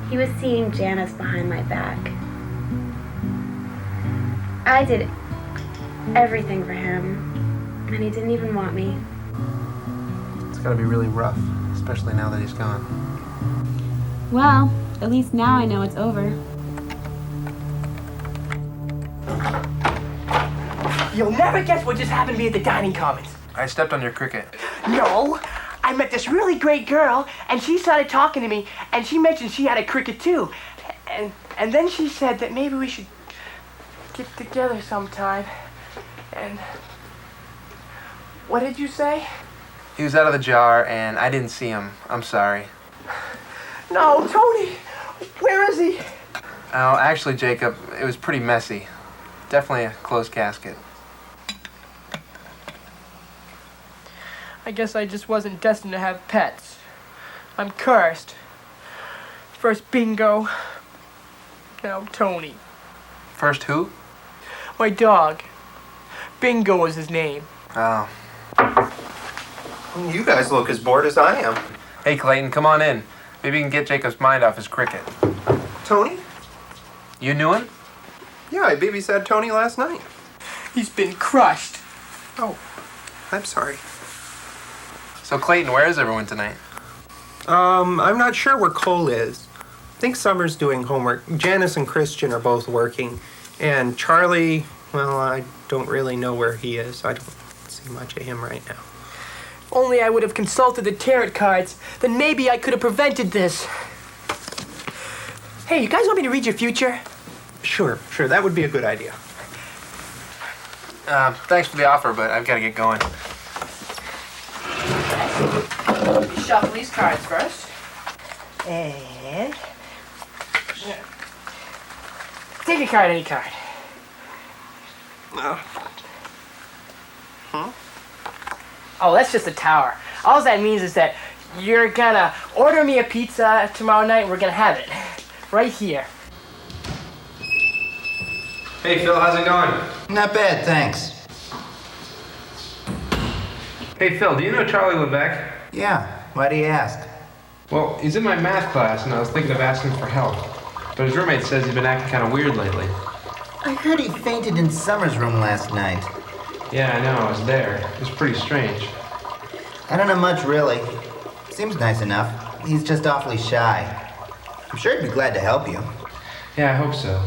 [SPEAKER 11] He was seeing Janice behind my back. I did everything for him, and he didn't even want me.
[SPEAKER 4] It's gotta be really rough, especially now that he's gone.
[SPEAKER 11] Well, at least now I know it's over.
[SPEAKER 19] You'll never guess what just happened to me at the dining commons.
[SPEAKER 4] I stepped on your cricket.
[SPEAKER 19] No, I met this really great girl, and she started talking to me, and she mentioned she had a cricket too. And then she said that maybe we should get together sometime. And what did you say?
[SPEAKER 4] He was out of the jar, and I didn't see him. I'm sorry.
[SPEAKER 19] No, Tony, where is he?
[SPEAKER 4] Oh, actually, Jacob, it was pretty messy. Definitely a closed casket.
[SPEAKER 19] I guess I just wasn't destined to have pets. I'm cursed. First Bingo, now Tony.
[SPEAKER 4] First who?
[SPEAKER 19] My dog. Bingo was his name.
[SPEAKER 4] Oh.
[SPEAKER 12] You guys look as bored as I am.
[SPEAKER 4] Hey, Clayton, come on in. Maybe you can get Jacob's mind off his cricket.
[SPEAKER 12] Tony?
[SPEAKER 4] You knew him?
[SPEAKER 12] Yeah, I babysat Tony last night.
[SPEAKER 19] He's been crushed.
[SPEAKER 12] Oh, I'm sorry.
[SPEAKER 4] So, Clayton, where is everyone tonight?
[SPEAKER 12] I'm not sure where Cole is. I think Summer's doing homework. Janice and Christian are both working. And Charlie, well, I don't really know where he is. I don't see much of him right now.
[SPEAKER 19] If only I would have consulted the tarot cards, then maybe I could have prevented this. Hey, you guys want me to read your future?
[SPEAKER 12] Sure, that would be a good idea.
[SPEAKER 4] Thanks for the offer, but I've got to get going.
[SPEAKER 19] Shuffle these cards first. And take a card, any card. Oh, that's just a tower. All that means is that you're gonna order me a pizza tomorrow night and we're gonna have it. Right here.
[SPEAKER 13] Hey, Phil, how's it going?
[SPEAKER 3] Not bad, thanks.
[SPEAKER 13] Hey, Phil, do you know Charlie Levesque?
[SPEAKER 3] Yeah, why do you ask?
[SPEAKER 13] Well, he's in my math class, and I was thinking of asking for help. But his roommate says he's been acting kind of weird lately.
[SPEAKER 3] I heard he fainted in Summer's room last night.
[SPEAKER 13] Yeah, I know, I was there. It was pretty strange.
[SPEAKER 3] I don't know much, really. Seems nice enough. He's just awfully shy. I'm sure he'd be glad to help you.
[SPEAKER 13] Yeah, I hope so.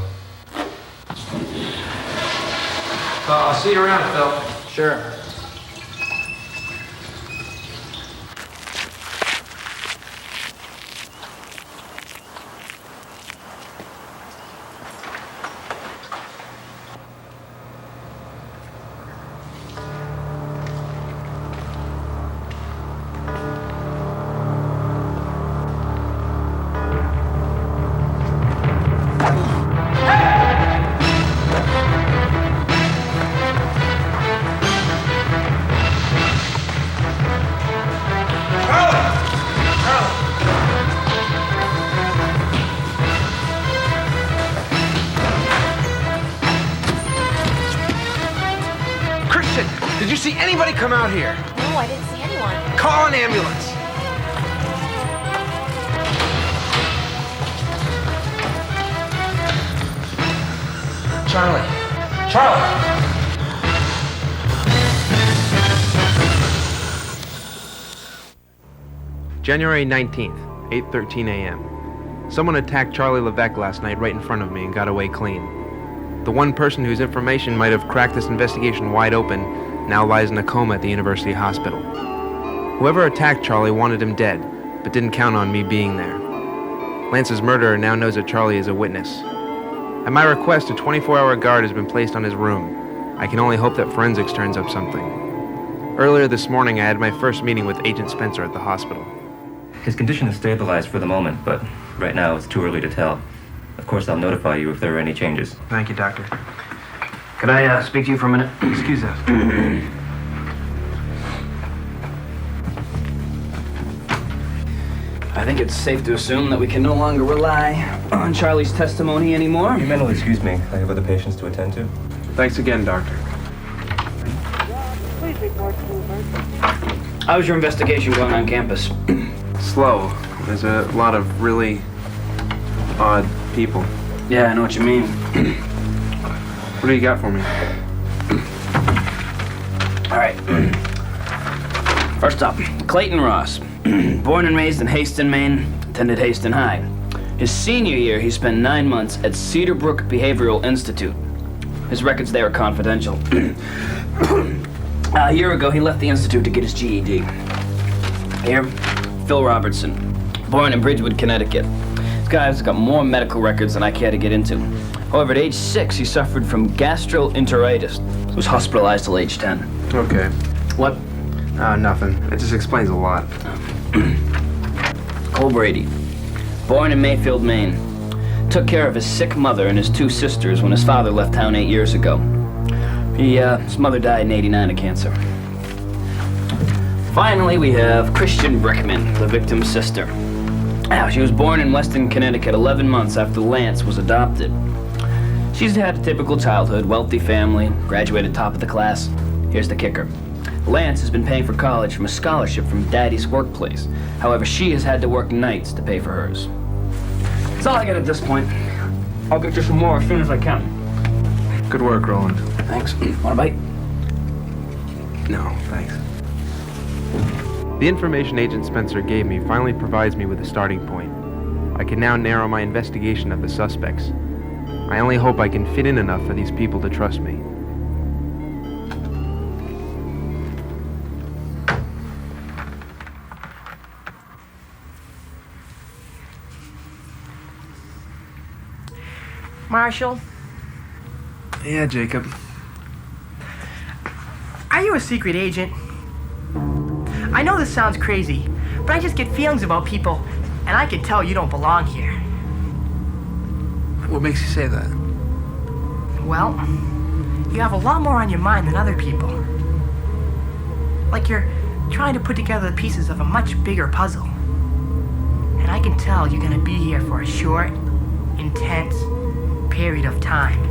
[SPEAKER 13] Well, I'll see you around, Phil.
[SPEAKER 3] Sure.
[SPEAKER 7] Did you see anybody come out here?
[SPEAKER 11] No, I didn't see anyone.
[SPEAKER 7] Call an ambulance.
[SPEAKER 13] Charlie. Charlie!
[SPEAKER 4] January 19th, 8:13 a.m. Someone attacked Charlie Levesque last night right in front of me and got away clean. The one person whose information might have cracked this investigation wide open now lies in a coma at the University Hospital. Whoever attacked Charlie wanted him dead, but didn't count on me being there. Lance's murderer now knows that Charlie is a witness. At my request, a 24-hour guard has been placed on his room. I can only hope that forensics turns up something. Earlier this morning, I had my first meeting with Agent Spencer at the hospital.
[SPEAKER 5] His condition is stabilized for the moment, but right now it's too early to tell. Of course, I'll notify you if there are any changes.
[SPEAKER 4] Thank you, Doctor.
[SPEAKER 22] Could I speak to you for a minute?
[SPEAKER 4] Excuse us.
[SPEAKER 22] I think it's safe to assume that we can no longer rely on Charlie's testimony anymore.
[SPEAKER 5] You may not excuse me. I have other patients to attend to.
[SPEAKER 4] Thanks again, Doctor.
[SPEAKER 22] How's your investigation going on campus?
[SPEAKER 4] Slow. There's a lot of really odd people.
[SPEAKER 22] Yeah, I know what you mean.
[SPEAKER 4] What do you got for me?
[SPEAKER 22] All right. First up, Clayton Ross. Born and raised in Haston, Maine, attended Haston High. His senior year, he spent 9 months at Cedar Brook Behavioral Institute. His records there are confidential. A year ago, he left the institute to get his GED. Here, Phil Robertson, born in Bridgewood, Connecticut. This guy's got more medical records than I care to get into. However, at age 6, he suffered from gastroenteritis. He was hospitalized till age 10.
[SPEAKER 4] Okay.
[SPEAKER 22] What?
[SPEAKER 4] Nothing. It just explains a lot.
[SPEAKER 22] Cole Brady, born in Mayfield, Maine. Took care of his sick mother and his 2 sisters when his father left town 8 years ago. His mother died in '89 of cancer. Finally, we have Christian Brickman, the victim's sister. Now, she was born in Weston, Connecticut 11 months after Lance was adopted. She's had a typical childhood, wealthy family, graduated top of the class. Here's the kicker. Lance has been paying for college from a scholarship from Daddy's workplace. However, she has had to work nights to pay for hers. That's all I got at this point. I'll get you some more as soon as I can.
[SPEAKER 4] Good work, Roland.
[SPEAKER 22] Thanks. Want a bite?
[SPEAKER 4] No, thanks. The information Agent Spencer gave me finally provides me with a starting point. I can now narrow my investigation of the suspects. I only hope I can fit in enough for these people to trust me.
[SPEAKER 19] Marshall,
[SPEAKER 4] Yeah, Jacob.
[SPEAKER 19] are you a secret agent? I know this sounds crazy, but I just get feelings about people, and I can tell you don't belong here.
[SPEAKER 4] What makes you say that?
[SPEAKER 19] Well, you have a lot more on your mind than other people. Like you're trying to put together the pieces of a much bigger puzzle. And I can tell you're gonna be here for a short, intense period of time.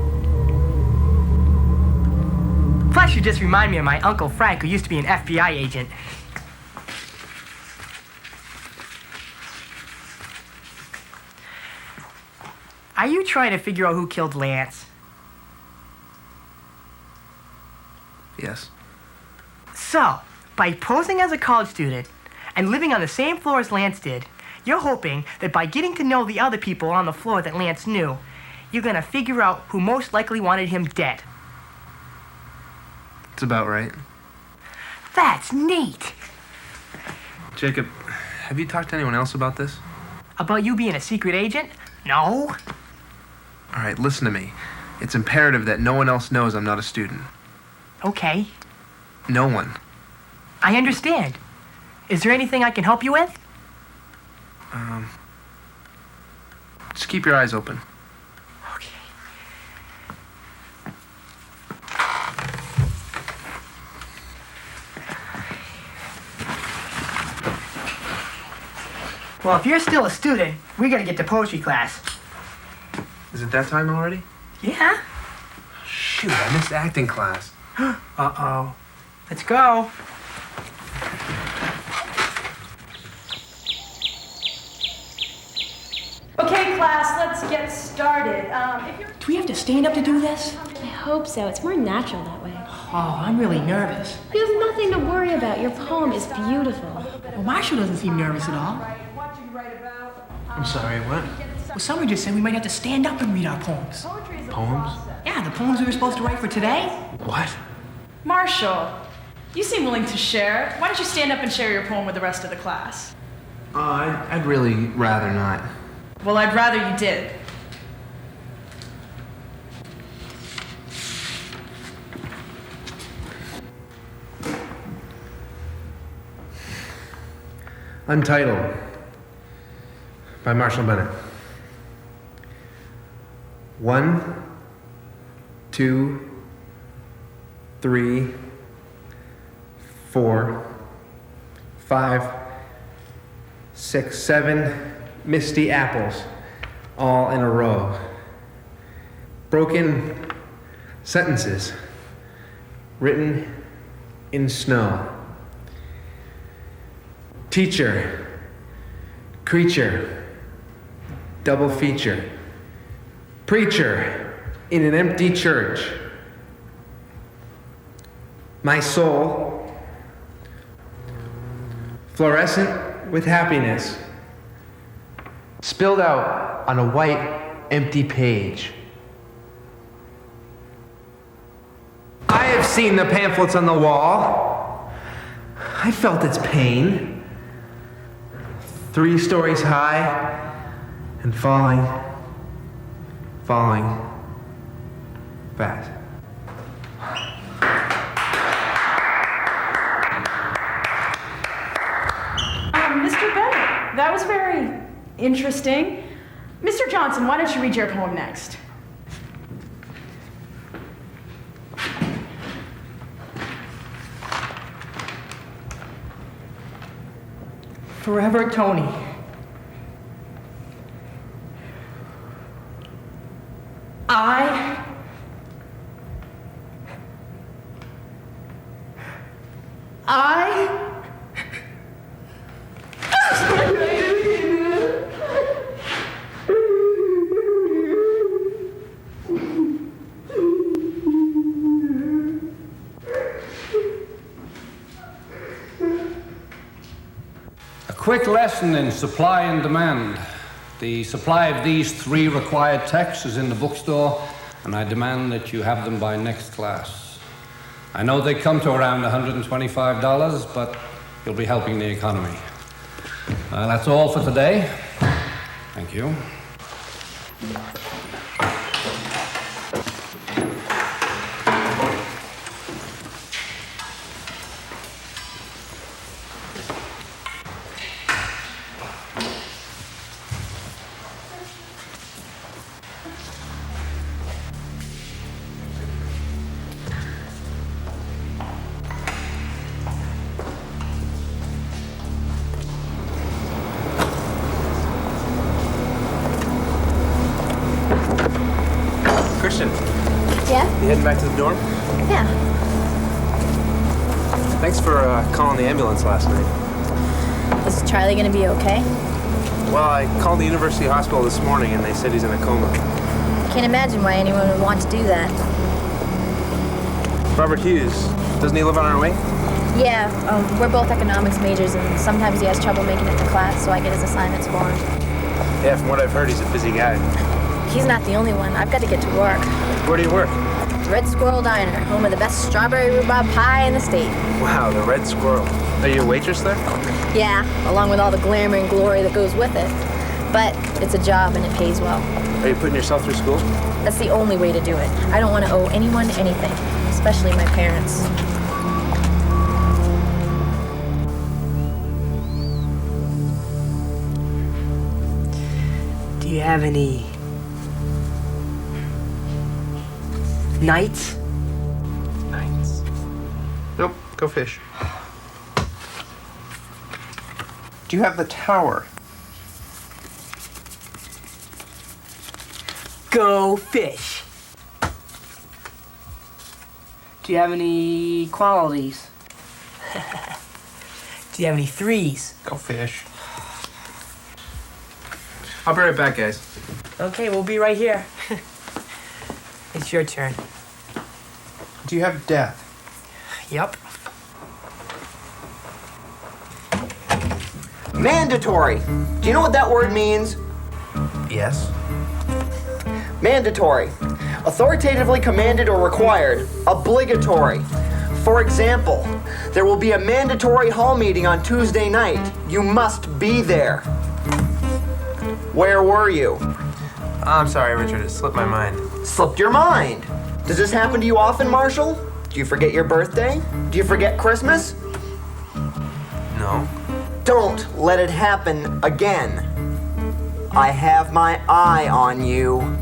[SPEAKER 19] Plus, you just remind me of my Uncle Frank, who used to be an FBI agent. Are you trying to figure out who killed Lance?
[SPEAKER 4] Yes.
[SPEAKER 19] So, by posing as a college student and living on the same floor as Lance did, you're hoping that by getting to know the other people on the floor that Lance knew, you're gonna figure out who most likely wanted him dead.
[SPEAKER 4] It's about right.
[SPEAKER 19] That's neat.
[SPEAKER 4] Jacob, have you talked to anyone else about this?
[SPEAKER 19] About you being a secret agent? No.
[SPEAKER 4] All right, listen to me. It's imperative that no one else knows I'm not a student.
[SPEAKER 19] Okay.
[SPEAKER 4] No one.
[SPEAKER 19] I understand. Is there anything I can help you with?
[SPEAKER 4] Just keep your eyes open.
[SPEAKER 19] Okay. Well, if you're still a student, we gotta get to poetry class.
[SPEAKER 4] Is it that time already?
[SPEAKER 19] Yeah?
[SPEAKER 4] Shoot, I missed acting class.
[SPEAKER 19] Uh-oh. Let's go.
[SPEAKER 1] Okay, class, let's get started.
[SPEAKER 19] Do we have to stand up to do this?
[SPEAKER 11] I hope so. It's more natural that way.
[SPEAKER 19] Oh, I'm really nervous.
[SPEAKER 11] You have nothing to worry about. Your poem is beautiful.
[SPEAKER 19] Well, Marshall doesn't seem nervous at all.
[SPEAKER 4] I'm sorry, what?
[SPEAKER 19] Well, somebody just said we might have to stand up and read our poems.
[SPEAKER 4] Poems?
[SPEAKER 19] Yeah, the poems we were supposed to write for today.
[SPEAKER 4] What?
[SPEAKER 1] Marshall, you seem willing to share. Why don't you stand up and share your poem with the rest of the class?
[SPEAKER 4] I'd really rather not.
[SPEAKER 1] Well, I'd rather you did.
[SPEAKER 4] Untitled by Marshall Bennett. 1, 2, 3, 4, 5, 6, 7 misty apples all in a row. Broken sentences written in snow. Teacher, creature, double feature. Preacher in an empty church. My soul, fluorescent with happiness, spilled out on a white, empty page. I have seen the pamphlets on the wall. I felt its pain. 3 stories high and falling fast.
[SPEAKER 1] Mr. Bennett, that was very interesting. Mr. Johnson, why don't you read your poem next?
[SPEAKER 19] Forever Tony.
[SPEAKER 17] Quick lesson in supply and demand. The supply of these 3 required texts is in the bookstore, and I demand that you have them by next class. I know they come to around $125, but you'll be helping the economy. That's all for today. Thank you.
[SPEAKER 4] Christian,
[SPEAKER 11] Yeah?
[SPEAKER 4] you heading back to the dorm?
[SPEAKER 11] Yeah.
[SPEAKER 4] Thanks for calling the ambulance last night.
[SPEAKER 8] Is Charlie gonna be okay?
[SPEAKER 4] Well, I called the University Hospital this morning and they said he's in a coma.
[SPEAKER 8] Can't imagine why anyone would want to do that.
[SPEAKER 4] Robert Hughes, doesn't he live on our way?
[SPEAKER 8] Yeah, we're both economics majors, and sometimes he has trouble making it to class, so I get his assignments for him.
[SPEAKER 4] Yeah, from what I've heard, he's a busy guy.
[SPEAKER 8] He's not the only one. I've got to get to work.
[SPEAKER 4] Where do you work?
[SPEAKER 8] Red Squirrel Diner, home of the best strawberry rhubarb pie in the state.
[SPEAKER 4] Wow, the Red Squirrel. Are you a waitress there?
[SPEAKER 8] Yeah, along with all the glamour and glory that goes with it. But it's a job and it pays well.
[SPEAKER 4] Are you putting yourself through school?
[SPEAKER 8] That's the only way to do it. I don't want to owe anyone anything, especially my parents.
[SPEAKER 19] Do you have any nights?
[SPEAKER 4] Nights. Nope, go fish.
[SPEAKER 12] Do you have the tower?
[SPEAKER 19] Go fish. Do you have any qualities? Do you have any threes?
[SPEAKER 12] Go fish.
[SPEAKER 4] I'll be right back, guys.
[SPEAKER 19] Okay, we'll be right here. It's your turn.
[SPEAKER 12] Do you have death?
[SPEAKER 19] Yup.
[SPEAKER 9] Mandatory. Do you know what that word means?
[SPEAKER 12] Yes.
[SPEAKER 9] Mandatory. Authoritatively commanded or required. Obligatory. For example, there will be a mandatory hall meeting on Tuesday night. You must be there. Where were you?
[SPEAKER 4] I'm sorry, Richard. It slipped my mind.
[SPEAKER 9] Slipped your mind? Does this happen to you often, Marshall? Do you forget your birthday? Do you forget Christmas?
[SPEAKER 4] No.
[SPEAKER 9] Don't let it happen again. I have my eye on you.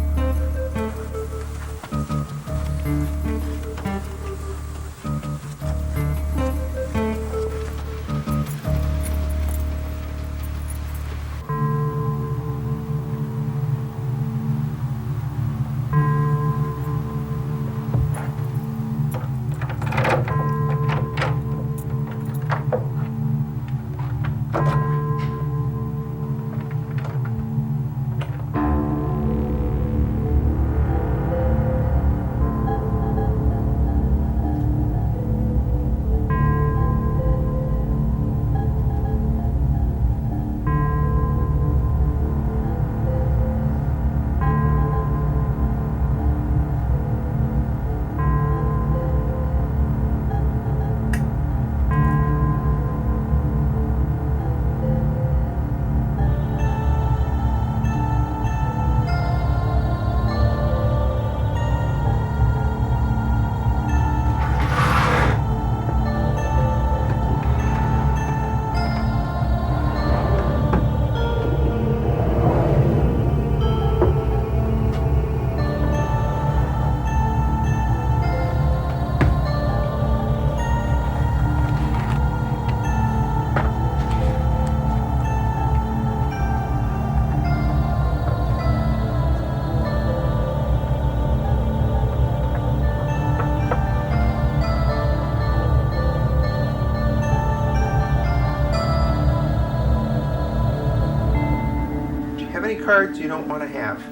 [SPEAKER 12] Cards you don't want to have.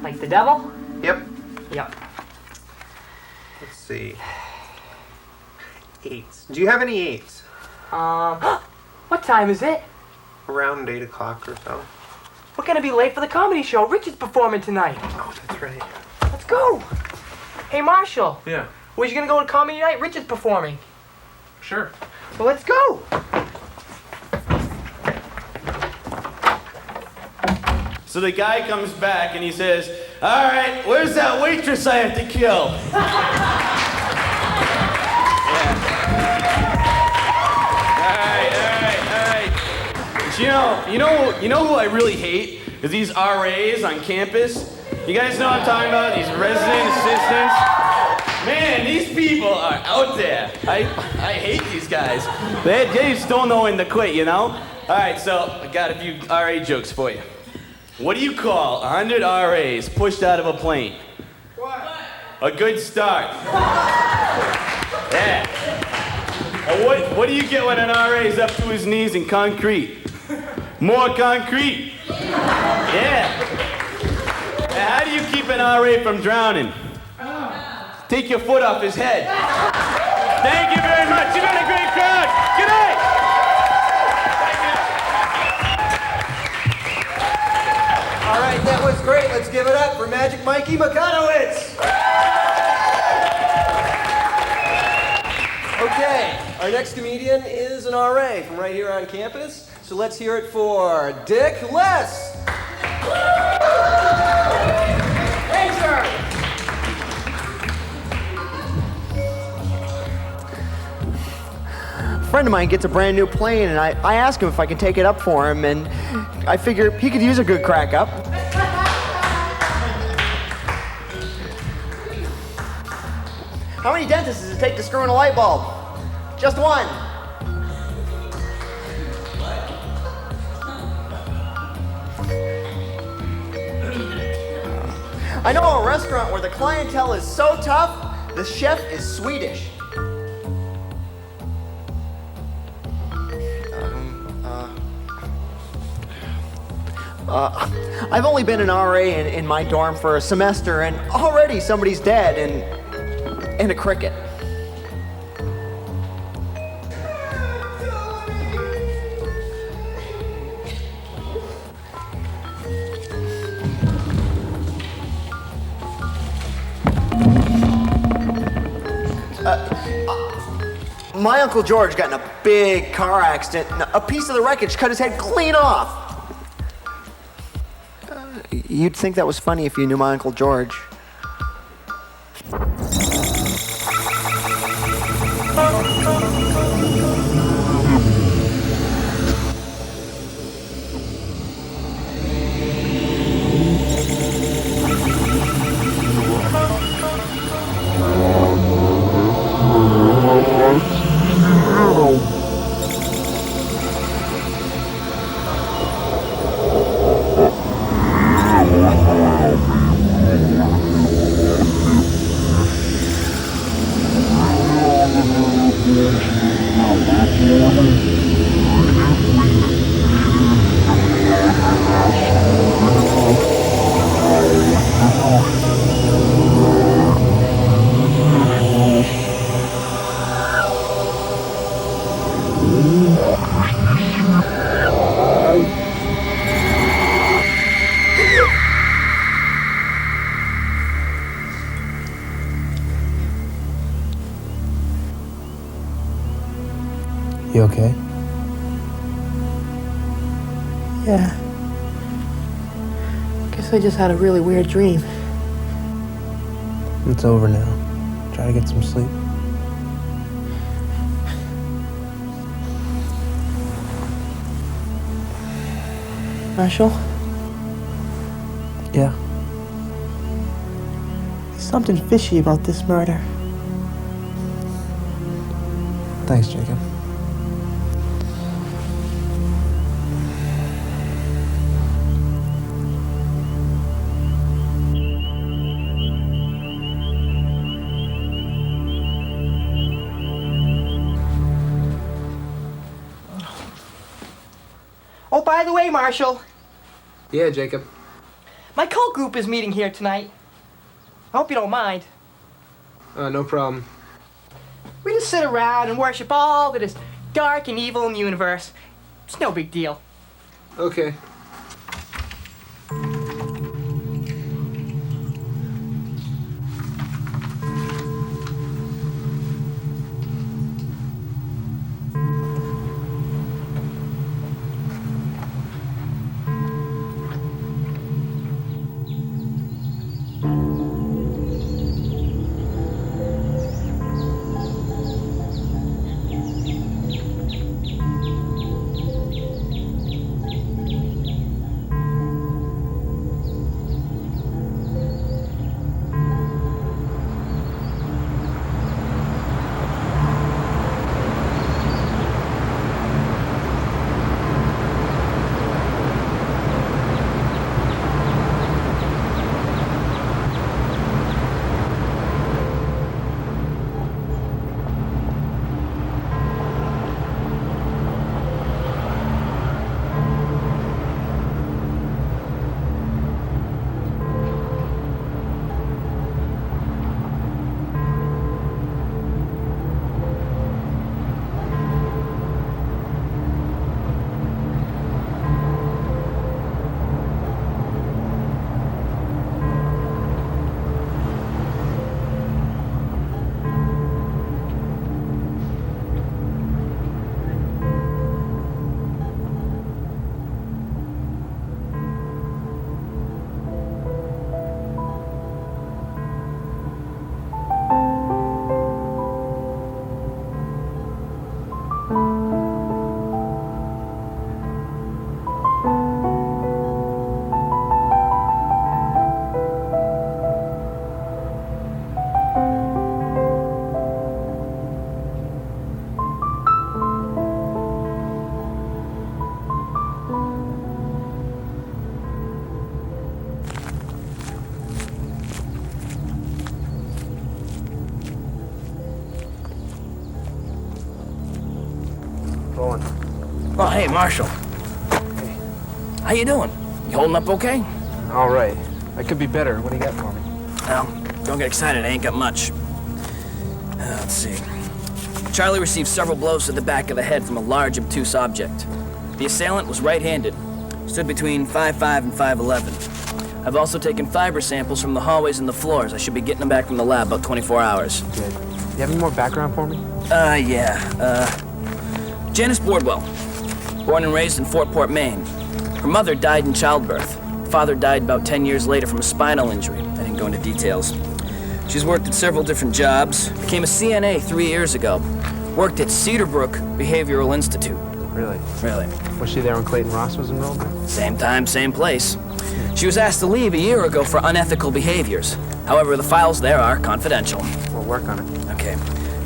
[SPEAKER 19] Like the devil?
[SPEAKER 12] Yep.
[SPEAKER 19] Yep.
[SPEAKER 12] Let's see. Eights. Do you have any eights?
[SPEAKER 19] What time is it?
[SPEAKER 12] Around 8 o'clock or so.
[SPEAKER 19] We're gonna be late for the comedy show. Richard's performing tonight.
[SPEAKER 12] Oh, that's right.
[SPEAKER 19] Let's go. Hey, Marshall.
[SPEAKER 12] Yeah.
[SPEAKER 19] Where's you gonna go to comedy night? Richard's performing.
[SPEAKER 12] Sure.
[SPEAKER 19] Well, let's go.
[SPEAKER 14] So the guy comes back and he says, "All right, where's that waitress I have to kill?" All right. You know who I really hate? Is these RAs on campus. You guys know what I'm talking about? These resident assistants. Man, these people are out there. I hate these guys. They just don't know when to quit, you know? All right, so I got a few RA jokes for you. What do you call 100 RAs pushed out of a plane? What? A good start. Yeah. What do you get when an RA is up to his knees in concrete? More concrete. Yeah. And how do you keep an RA from drowning? Take your foot off his head. Thank you very much. You've been a great crowd. Good night.
[SPEAKER 18] All right, that was great. Let's give it up for Magic Mikey Makanowitz. Okay, our next comedian is an RA from right here on campus. So let's hear it for Dick Less.
[SPEAKER 19] Thanks, sir.
[SPEAKER 9] A friend of mine gets a brand new plane, and I ask him if I can take it up for him, and I figure he could use a good crack up. How many dentists does it take to screw in a light bulb? Just one. I know a restaurant where the clientele is so tough, the chef is Swedish. I've only been an RA in my dorm for a semester, and already somebody's dead and a cricket. My Uncle George got in a big car accident, and a piece of the wreckage cut his head clean off. You'd think that was funny if you knew my Uncle George.
[SPEAKER 4] You okay?
[SPEAKER 20] Yeah. Guess I just had a really weird dream.
[SPEAKER 4] It's over now. Try to get some sleep.
[SPEAKER 20] Marshall?
[SPEAKER 4] Yeah.
[SPEAKER 20] There's something fishy about this murder.
[SPEAKER 4] Thanks, Jacob.
[SPEAKER 19] Oh, by the way, Marshall,
[SPEAKER 4] Yeah, Jacob.
[SPEAKER 19] my cult group is meeting here tonight. I hope you don't mind.
[SPEAKER 4] No problem.
[SPEAKER 19] We just sit around and worship all that is dark and evil in the universe. It's no big deal.
[SPEAKER 4] Okay.
[SPEAKER 7] going?
[SPEAKER 22] Oh, hey, Marshall.
[SPEAKER 7] Hey.
[SPEAKER 22] How you doing? You holding up okay?
[SPEAKER 7] All right. I could be better. What do you got for me?
[SPEAKER 22] Well, don't get excited. I ain't got much. Let's see. Charlie received several blows to the back of the head from a large, obtuse object. The assailant was right-handed. Stood between 5'5" and 5'11". I've also taken fiber samples from the hallways and the floors. I should be getting them back from the lab about 24 hours.
[SPEAKER 7] Good. You have any more background for me?
[SPEAKER 22] Yeah. Janice Boardwell. Born and raised in Fort Maine. Her mother died in childbirth. Father died about 10 years later from a spinal injury. I didn't go into details. She's worked at several different jobs. Became a CNA 3 years ago. Worked at Cedarbrook Behavioral Institute.
[SPEAKER 7] Really?
[SPEAKER 22] Really.
[SPEAKER 7] Was she there when Clayton Ross was enrolled there?
[SPEAKER 22] Same time, same place. She was asked to leave a year ago for unethical behaviors. However, the files there are confidential.
[SPEAKER 7] We'll work on it.
[SPEAKER 22] Okay.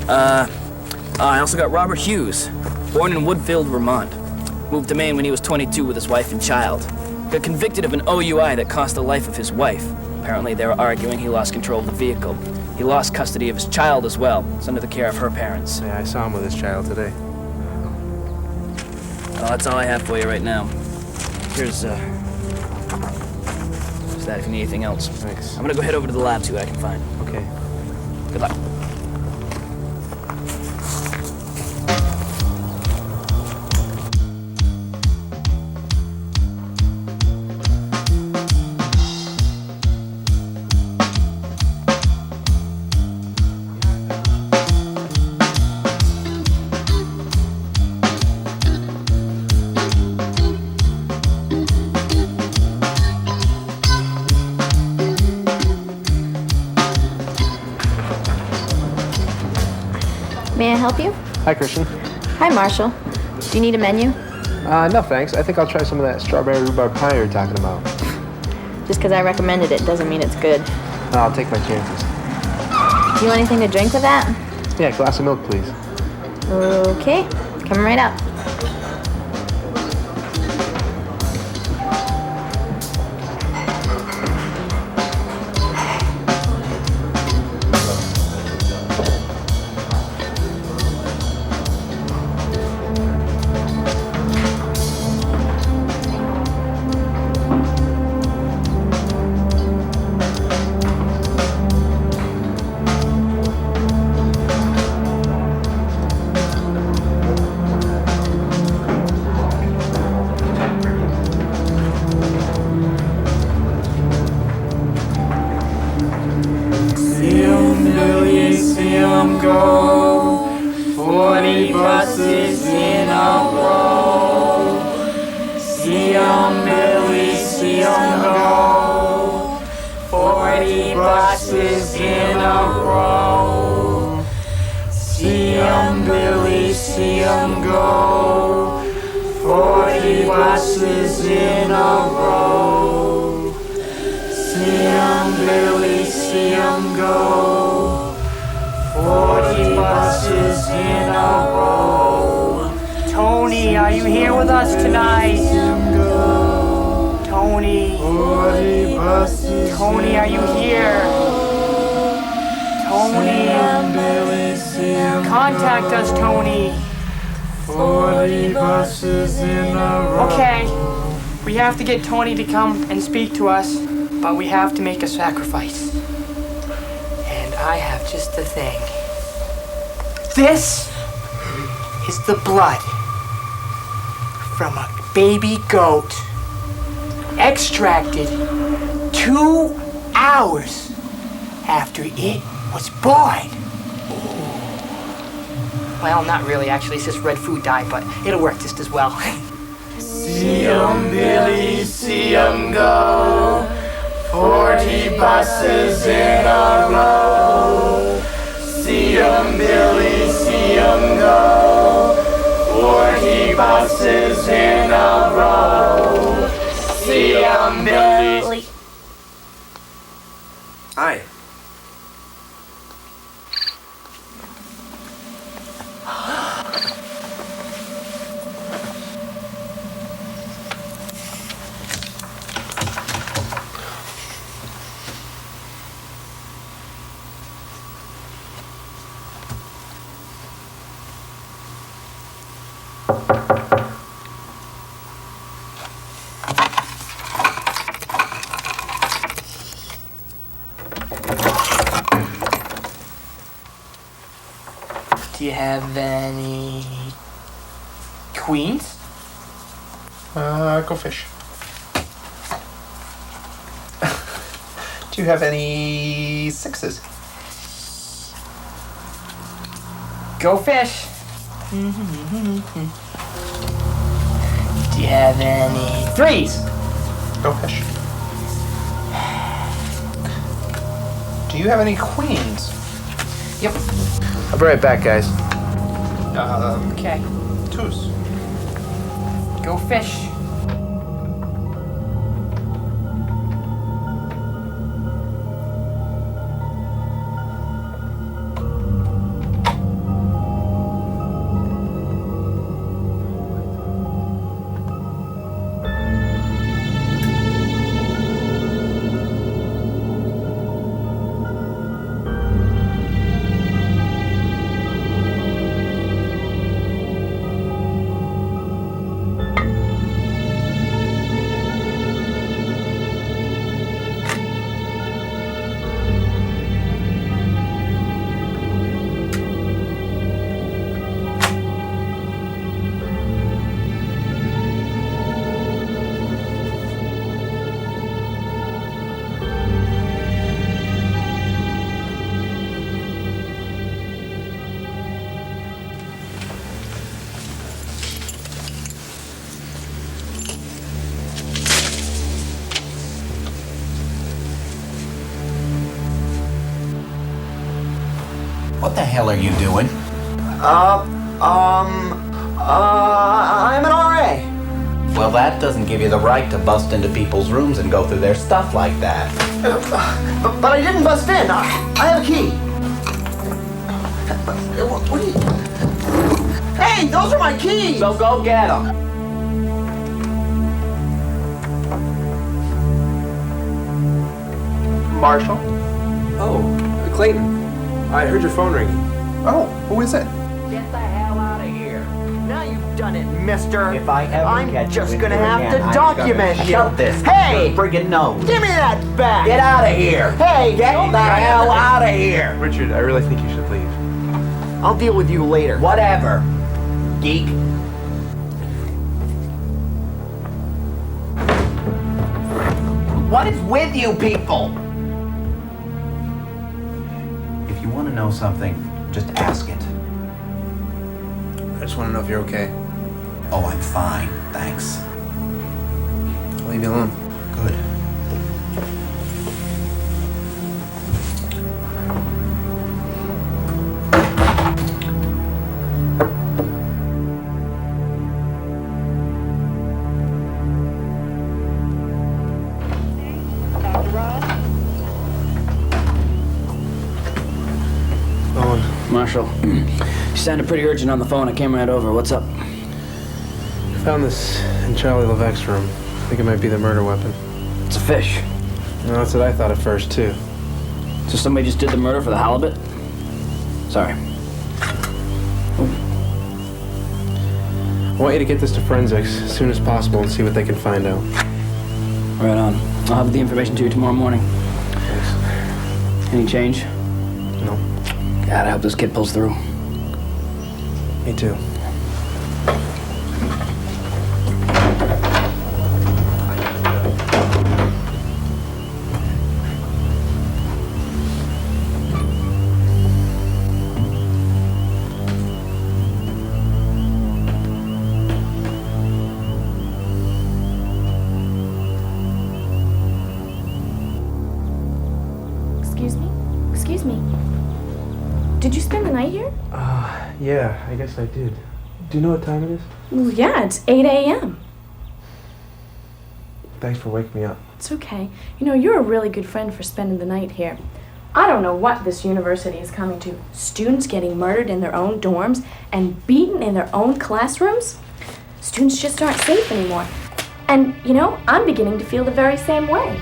[SPEAKER 22] I also got Robert Hughes. Born in Woodfield, Vermont. Moved to Maine when he was 22 with his wife and child. Got convicted of an OUI that cost the life of his wife. Apparently, they were arguing he lost control of the vehicle. He lost custody of his child as well. It's under the care of her parents.
[SPEAKER 7] Yeah, I saw him with his child today.
[SPEAKER 22] Well, that's all I have for you right now. Here's that if you need anything else.
[SPEAKER 7] Thanks.
[SPEAKER 22] I'm gonna go head over to the lab, see what I can find.
[SPEAKER 7] Okay.
[SPEAKER 22] Good luck.
[SPEAKER 8] May I help you?
[SPEAKER 7] Hi, Christian.
[SPEAKER 8] Hi, Marshall. Do you need a menu?
[SPEAKER 7] No, thanks. I think I'll try some of that strawberry rhubarb pie you're talking about.
[SPEAKER 8] Just because I recommended it doesn't mean it's good.
[SPEAKER 7] No, I'll take my chances.
[SPEAKER 8] Do you want anything to drink with that?
[SPEAKER 7] Yeah, a glass of milk, please.
[SPEAKER 8] Okay, coming right up.
[SPEAKER 19] Go, 40 buses in a row. See 'em, Billy, see 'em go. 40 buses in a row. See 'em, Billy, see 'em go. 40 buses in a row. See 'em, Billy, see 'em go. 40 buses in a row. Tony, are you here with us tonight? Tony. 40 buses. Tony, are you here? Tony. Contact us, Tony. 40 buses in a row. Okay. We have to get Tony to come and speak to us, but we have to make a sacrifice. And I have just the thing. This is the blood from a baby goat extracted 2 hours after it was born. Well, not really, actually. It's just red food dye, but it'll work just as well. See 'em, Billy, see 'em go. 40 buses in a row. See 'em, Billy, see 'em go. 40 buses in a row. See 'em, Billy.
[SPEAKER 7] Hi.
[SPEAKER 19] Do you have any queens?
[SPEAKER 12] Go fish. Do you have any sixes?
[SPEAKER 19] Go fish. Do you have any threes?
[SPEAKER 12] Go fish. Do you have any queens?
[SPEAKER 19] Yep.
[SPEAKER 4] I'll be right back, guys.
[SPEAKER 19] Okay.
[SPEAKER 12] Twos.
[SPEAKER 19] Go fish.
[SPEAKER 3] What the hell are you doing?
[SPEAKER 9] I'm an RA.
[SPEAKER 3] Well, that doesn't give you the right to bust into people's rooms and go through their stuff like that.
[SPEAKER 9] But I didn't bust in. I have a key. What are you... Hey, those are my keys!
[SPEAKER 3] So go get them.
[SPEAKER 12] Marshall?
[SPEAKER 4] Oh, Clayton. I heard your phone ringing.
[SPEAKER 12] Oh, who is it?
[SPEAKER 3] Get the hell out of here.
[SPEAKER 9] Now you've done it, mister.
[SPEAKER 3] If I ever
[SPEAKER 9] I'm
[SPEAKER 3] catch
[SPEAKER 9] just
[SPEAKER 3] you in
[SPEAKER 9] gonna
[SPEAKER 3] here
[SPEAKER 9] have
[SPEAKER 3] again,
[SPEAKER 9] to
[SPEAKER 3] I'm
[SPEAKER 9] document
[SPEAKER 3] gonna
[SPEAKER 9] you.
[SPEAKER 3] shove this
[SPEAKER 9] Hey!
[SPEAKER 3] friggin' nose.
[SPEAKER 9] Give me that back!
[SPEAKER 3] Get out of here.
[SPEAKER 9] Hey,
[SPEAKER 3] Get
[SPEAKER 9] don't
[SPEAKER 3] the
[SPEAKER 9] make me-
[SPEAKER 3] hell out of here.
[SPEAKER 4] Richard, I really think you should leave.
[SPEAKER 9] I'll deal with you later.
[SPEAKER 3] Whatever, geek. What is with you people? If you want to know something, just ask it.
[SPEAKER 4] I just want to know if you're okay.
[SPEAKER 3] Oh, I'm fine, thanks.
[SPEAKER 4] I'll leave you alone.
[SPEAKER 3] Good.
[SPEAKER 22] Marshall, you sounded pretty urgent on the phone. I came right over. What's up?
[SPEAKER 4] I found this in Charlie Levesque's room. I think it might be the murder weapon.
[SPEAKER 22] It's a fish.
[SPEAKER 4] No, that's what I thought at first, too.
[SPEAKER 22] So somebody just did the murder for the halibut? Sorry.
[SPEAKER 4] I want you to get this to forensics as soon as possible and see what they can find out.
[SPEAKER 22] Right on. I'll have the information to you tomorrow morning.
[SPEAKER 4] Thanks.
[SPEAKER 22] Any change?
[SPEAKER 4] No.
[SPEAKER 22] God, I hope this kid pulls through.
[SPEAKER 4] Me too.
[SPEAKER 8] Excuse me. Did you spend the night here?
[SPEAKER 4] Yeah, I guess I did. Do you know what time it is?
[SPEAKER 8] Well, yeah, it's 8 a.m.
[SPEAKER 4] Thanks for waking me up.
[SPEAKER 8] It's okay. You know, you're a really good friend for spending the night here. I don't know what this university is coming to. Students getting murdered in their own dorms and beaten in their own classrooms? Students just aren't safe anymore. And, you know, I'm beginning to feel the very same way.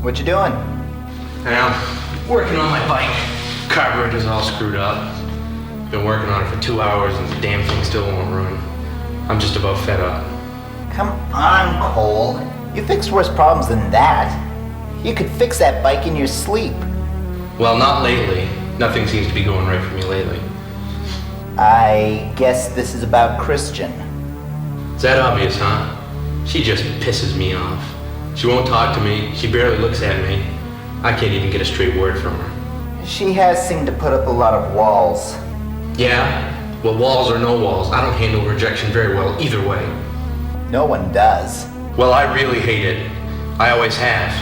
[SPEAKER 2] What you doing?
[SPEAKER 13] I'm working on my bike. Carburetor's all screwed up. Been working on it for 2 hours and the damn thing still won't run. I'm just about fed up.
[SPEAKER 2] Come on, Cole. You fixed worse problems than that. You could fix that bike in your sleep.
[SPEAKER 13] Well, not lately. Nothing seems to be going right for me lately.
[SPEAKER 2] I guess this is about Christian.
[SPEAKER 13] Is that obvious, huh? She just pisses me off. She won't talk to me. She barely looks at me. I can't even get a straight word from her.
[SPEAKER 2] She has seemed to put up a lot of walls.
[SPEAKER 13] Yeah? Well, walls or no walls, I don't handle rejection very well either way.
[SPEAKER 2] No one does.
[SPEAKER 13] Well, I really hate it. I always have.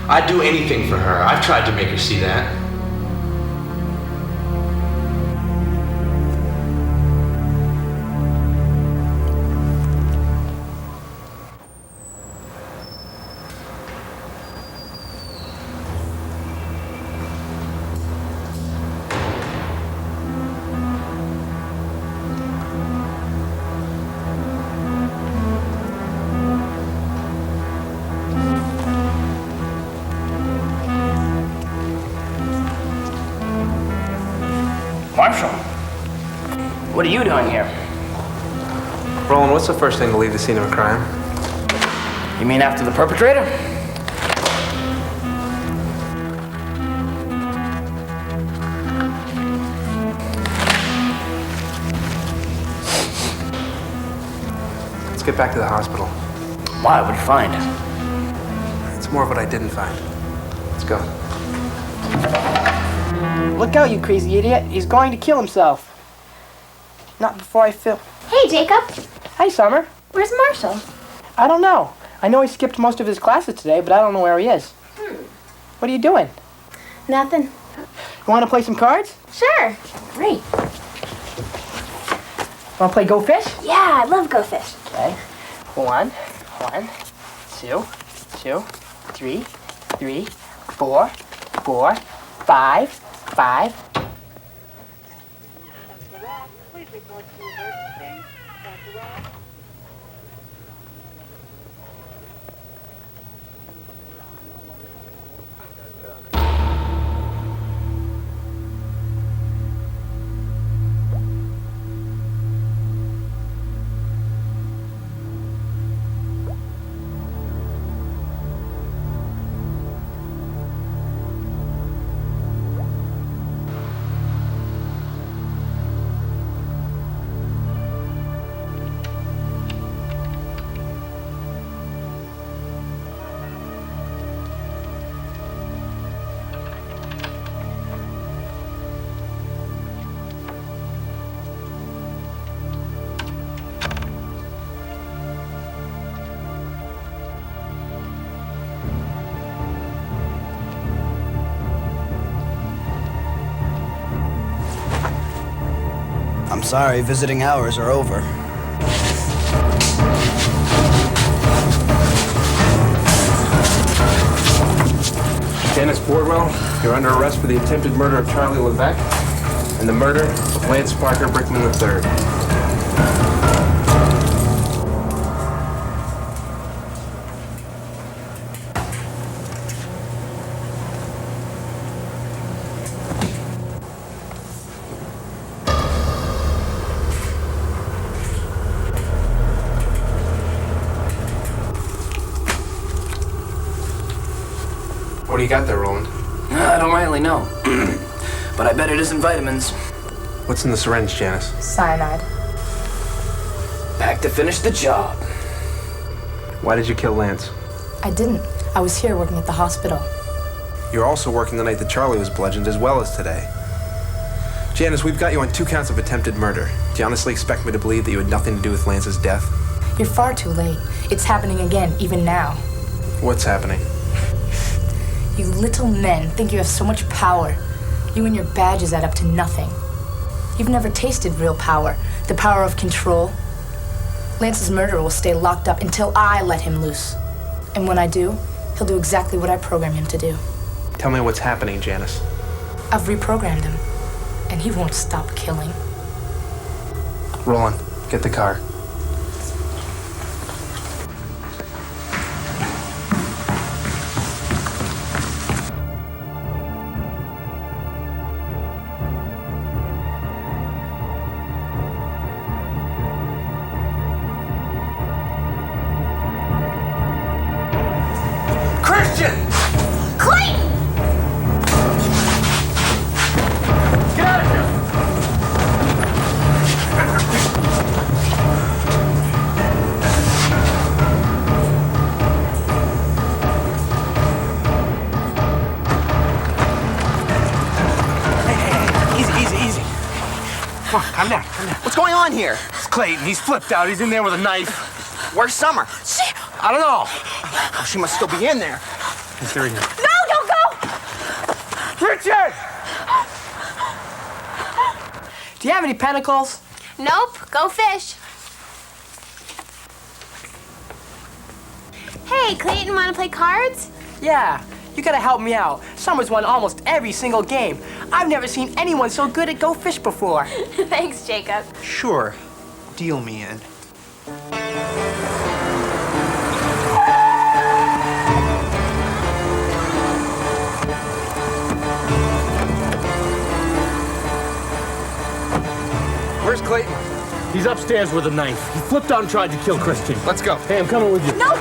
[SPEAKER 13] I'd do anything for her. I've tried to make her see that.
[SPEAKER 22] Marshall, what are you doing here?
[SPEAKER 4] Roland, what's the first thing to leave the scene of a crime?
[SPEAKER 22] You mean after the perpetrator?
[SPEAKER 4] Let's get back to the hospital.
[SPEAKER 22] Why? What'd you find?
[SPEAKER 4] It's more of what I didn't find. Let's go.
[SPEAKER 19] Look out, you crazy idiot. He's going to kill himself. Not before I film.
[SPEAKER 8] Hey, Jacob.
[SPEAKER 19] Hi, Summer.
[SPEAKER 8] Where's Marshall?
[SPEAKER 19] I don't know. I know he skipped most of his classes today, but I don't know where he is. What are you doing?
[SPEAKER 8] Nothing.
[SPEAKER 19] You want to play some cards?
[SPEAKER 8] Sure. Great.
[SPEAKER 19] Want to play Go Fish?
[SPEAKER 8] Yeah, I love Go Fish.
[SPEAKER 19] Okay. 1, 2, 2, 3, 3, 4, 4, 5, 5.
[SPEAKER 10] I'm sorry, visiting hours are over.
[SPEAKER 4] Dennis Boardwell, you're under arrest for the attempted murder of Charlie Levesque and the murder of Lance Parker Brickman III. What do you got there, Roland?
[SPEAKER 22] I don't rightly know. But I bet it isn't vitamins.
[SPEAKER 4] What's in the syringe, Janice?
[SPEAKER 16] Cyanide.
[SPEAKER 22] Back to finish the job.
[SPEAKER 4] Why did you kill Lance?
[SPEAKER 16] I didn't. I was here working at the hospital.
[SPEAKER 4] You're also working the night that Charlie was bludgeoned, as well as today. Janice, we've got you on 2 counts of attempted murder. Do you honestly expect me to believe that you had nothing to do with Lance's death?
[SPEAKER 16] You're far too late. It's happening again, even now.
[SPEAKER 4] What's happening?
[SPEAKER 16] You little men think you have so much power. You and your badges add up to nothing. You've never tasted real power, the power of control. Lance's murderer will stay locked up until I let him loose. And when I do, he'll do exactly what I programmed him to do.
[SPEAKER 4] Tell me what's happening, Janice.
[SPEAKER 16] I've reprogrammed him, and he won't stop killing.
[SPEAKER 4] Roland, get the car.
[SPEAKER 7] Come on, calm down, calm down.
[SPEAKER 9] What's going on here?
[SPEAKER 7] It's Clayton. He's flipped out. He's in there with a knife.
[SPEAKER 9] Where's Summer?
[SPEAKER 7] I don't know.
[SPEAKER 9] Oh, she must still be in there.
[SPEAKER 7] Is there in here?
[SPEAKER 11] No, don't go!
[SPEAKER 7] Richard!
[SPEAKER 19] Do you have any pentacles?
[SPEAKER 11] Nope, go fish. Hey, Clayton, wanna play cards?
[SPEAKER 19] Yeah, you gotta help me out. Summer's won almost every single game. I've never seen anyone so good at Go Fish before.
[SPEAKER 11] Thanks, Jacob.
[SPEAKER 12] Sure. Deal me in.
[SPEAKER 7] Where's Clayton? He's upstairs with a knife. He flipped out and tried to kill Christian. Let's go. Hey, I'm coming with you.
[SPEAKER 11] No!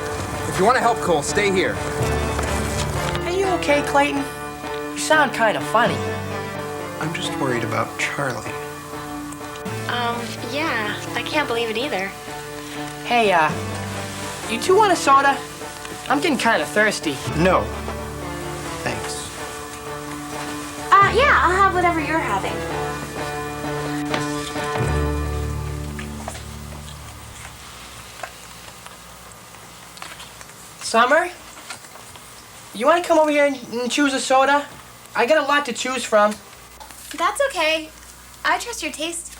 [SPEAKER 12] If you want to help Cole, stay here.
[SPEAKER 19] Are you okay, Clayton? You sound kind of funny.
[SPEAKER 12] I'm just worried about Charlie.
[SPEAKER 11] Yeah, I can't believe it either.
[SPEAKER 19] Hey, you two want a soda? I'm getting kind of thirsty.
[SPEAKER 12] No. Thanks.
[SPEAKER 11] Yeah, I'll have whatever you're having.
[SPEAKER 19] Summer? You want to come over here and choose a soda? I got a lot to choose from.
[SPEAKER 11] That's okay. I trust your taste.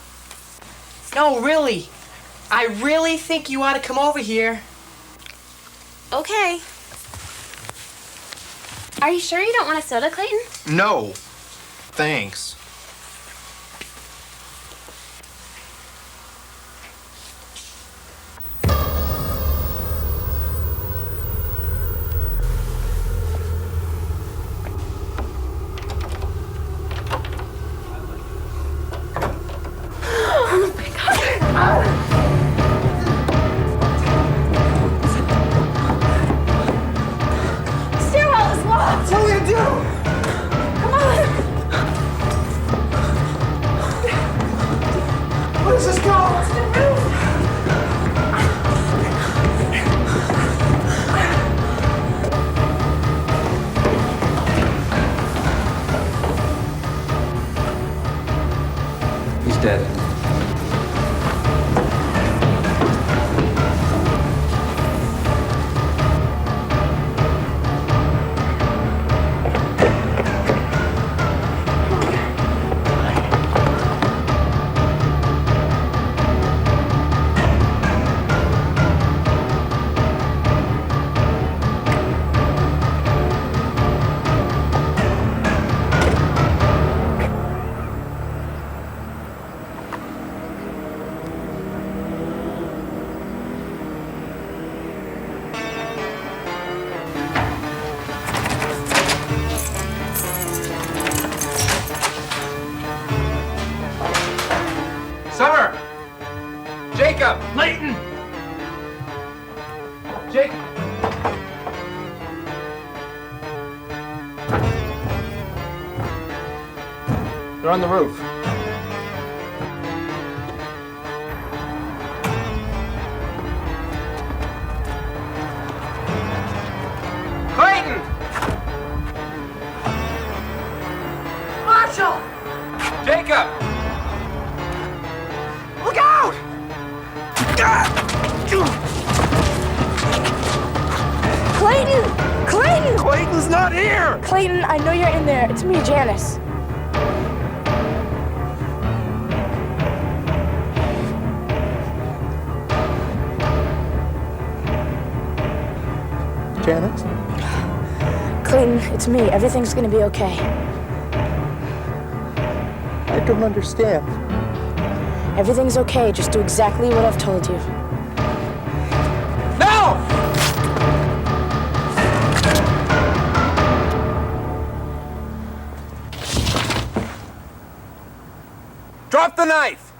[SPEAKER 19] No, really. I really think you ought to come over here.
[SPEAKER 11] Okay. Are you sure you don't want a soda, Clayton?
[SPEAKER 12] No. Thanks.
[SPEAKER 11] Stairwell is locked!
[SPEAKER 19] What are we gonna do?
[SPEAKER 11] Come on!
[SPEAKER 19] Where does this go?
[SPEAKER 11] To the roof!
[SPEAKER 5] He's dead.
[SPEAKER 12] Summer! Jacob!
[SPEAKER 7] Clayton!
[SPEAKER 12] Jacob! They're on the roof. Clayton!
[SPEAKER 19] Marshall!
[SPEAKER 12] Jacob!
[SPEAKER 19] Look out!
[SPEAKER 8] Clayton! Clayton!
[SPEAKER 7] Clayton's not here!
[SPEAKER 8] Clayton, I know you're in there. It's me, Janice.
[SPEAKER 20] Janice?
[SPEAKER 8] Clayton, it's me. Everything's gonna be okay.
[SPEAKER 20] I don't understand.
[SPEAKER 8] Everything's okay. Just do exactly what I've told you.
[SPEAKER 12] No! Drop the knife!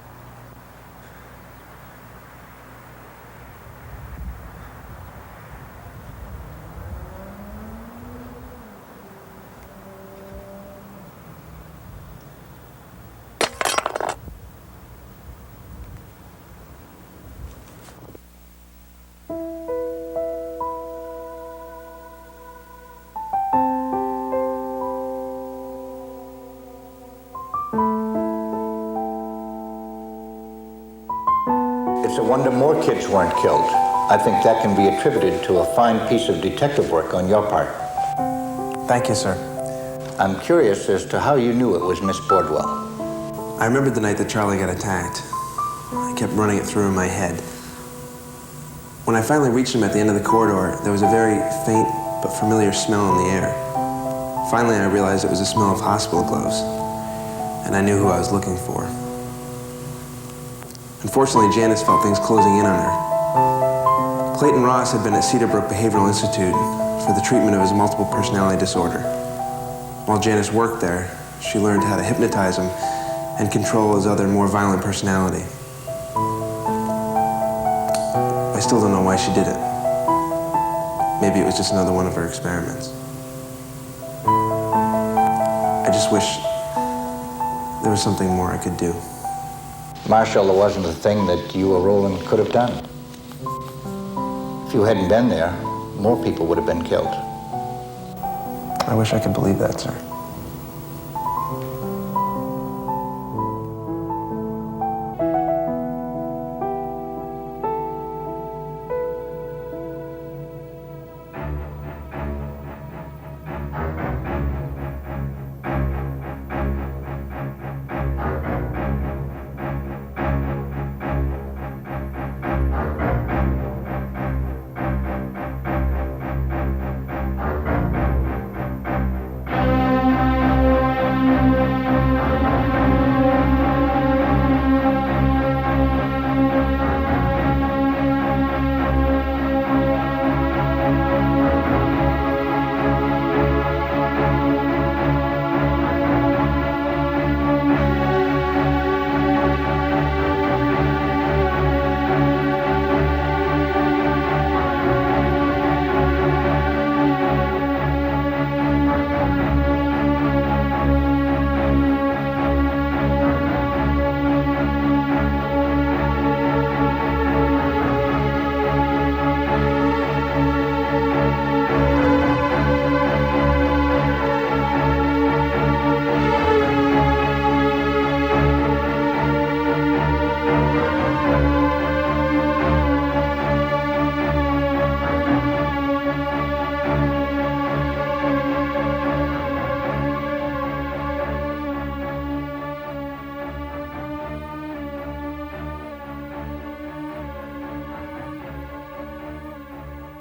[SPEAKER 3] It's a wonder more kids weren't killed. I think that can be attributed to a fine piece of detective work on your part.
[SPEAKER 4] Thank you, sir.
[SPEAKER 3] I'm curious as to how you knew it was Miss Bordwell.
[SPEAKER 4] I remember the night that Charlie got attacked. I kept running it through in my head. When I finally reached him at the end of the corridor, there was a very faint but familiar smell in the air. Finally, I realized it was the smell of hospital gloves, and I knew who I was looking for. Unfortunately, Janice felt things closing in on her. Clayton Ross had been at Cedarbrook Behavioral Institute for the treatment of his multiple personality disorder. While Janice worked there, she learned how to hypnotize him and control his other, more violent personality. I still don't know why she did it. Maybe it was just another one of her experiments. I just wish there was something more I could do.
[SPEAKER 3] Marshall, there wasn't a thing that you or Roland could have done. If you hadn't been there, more people would have been killed.
[SPEAKER 4] I wish I could believe that, sir.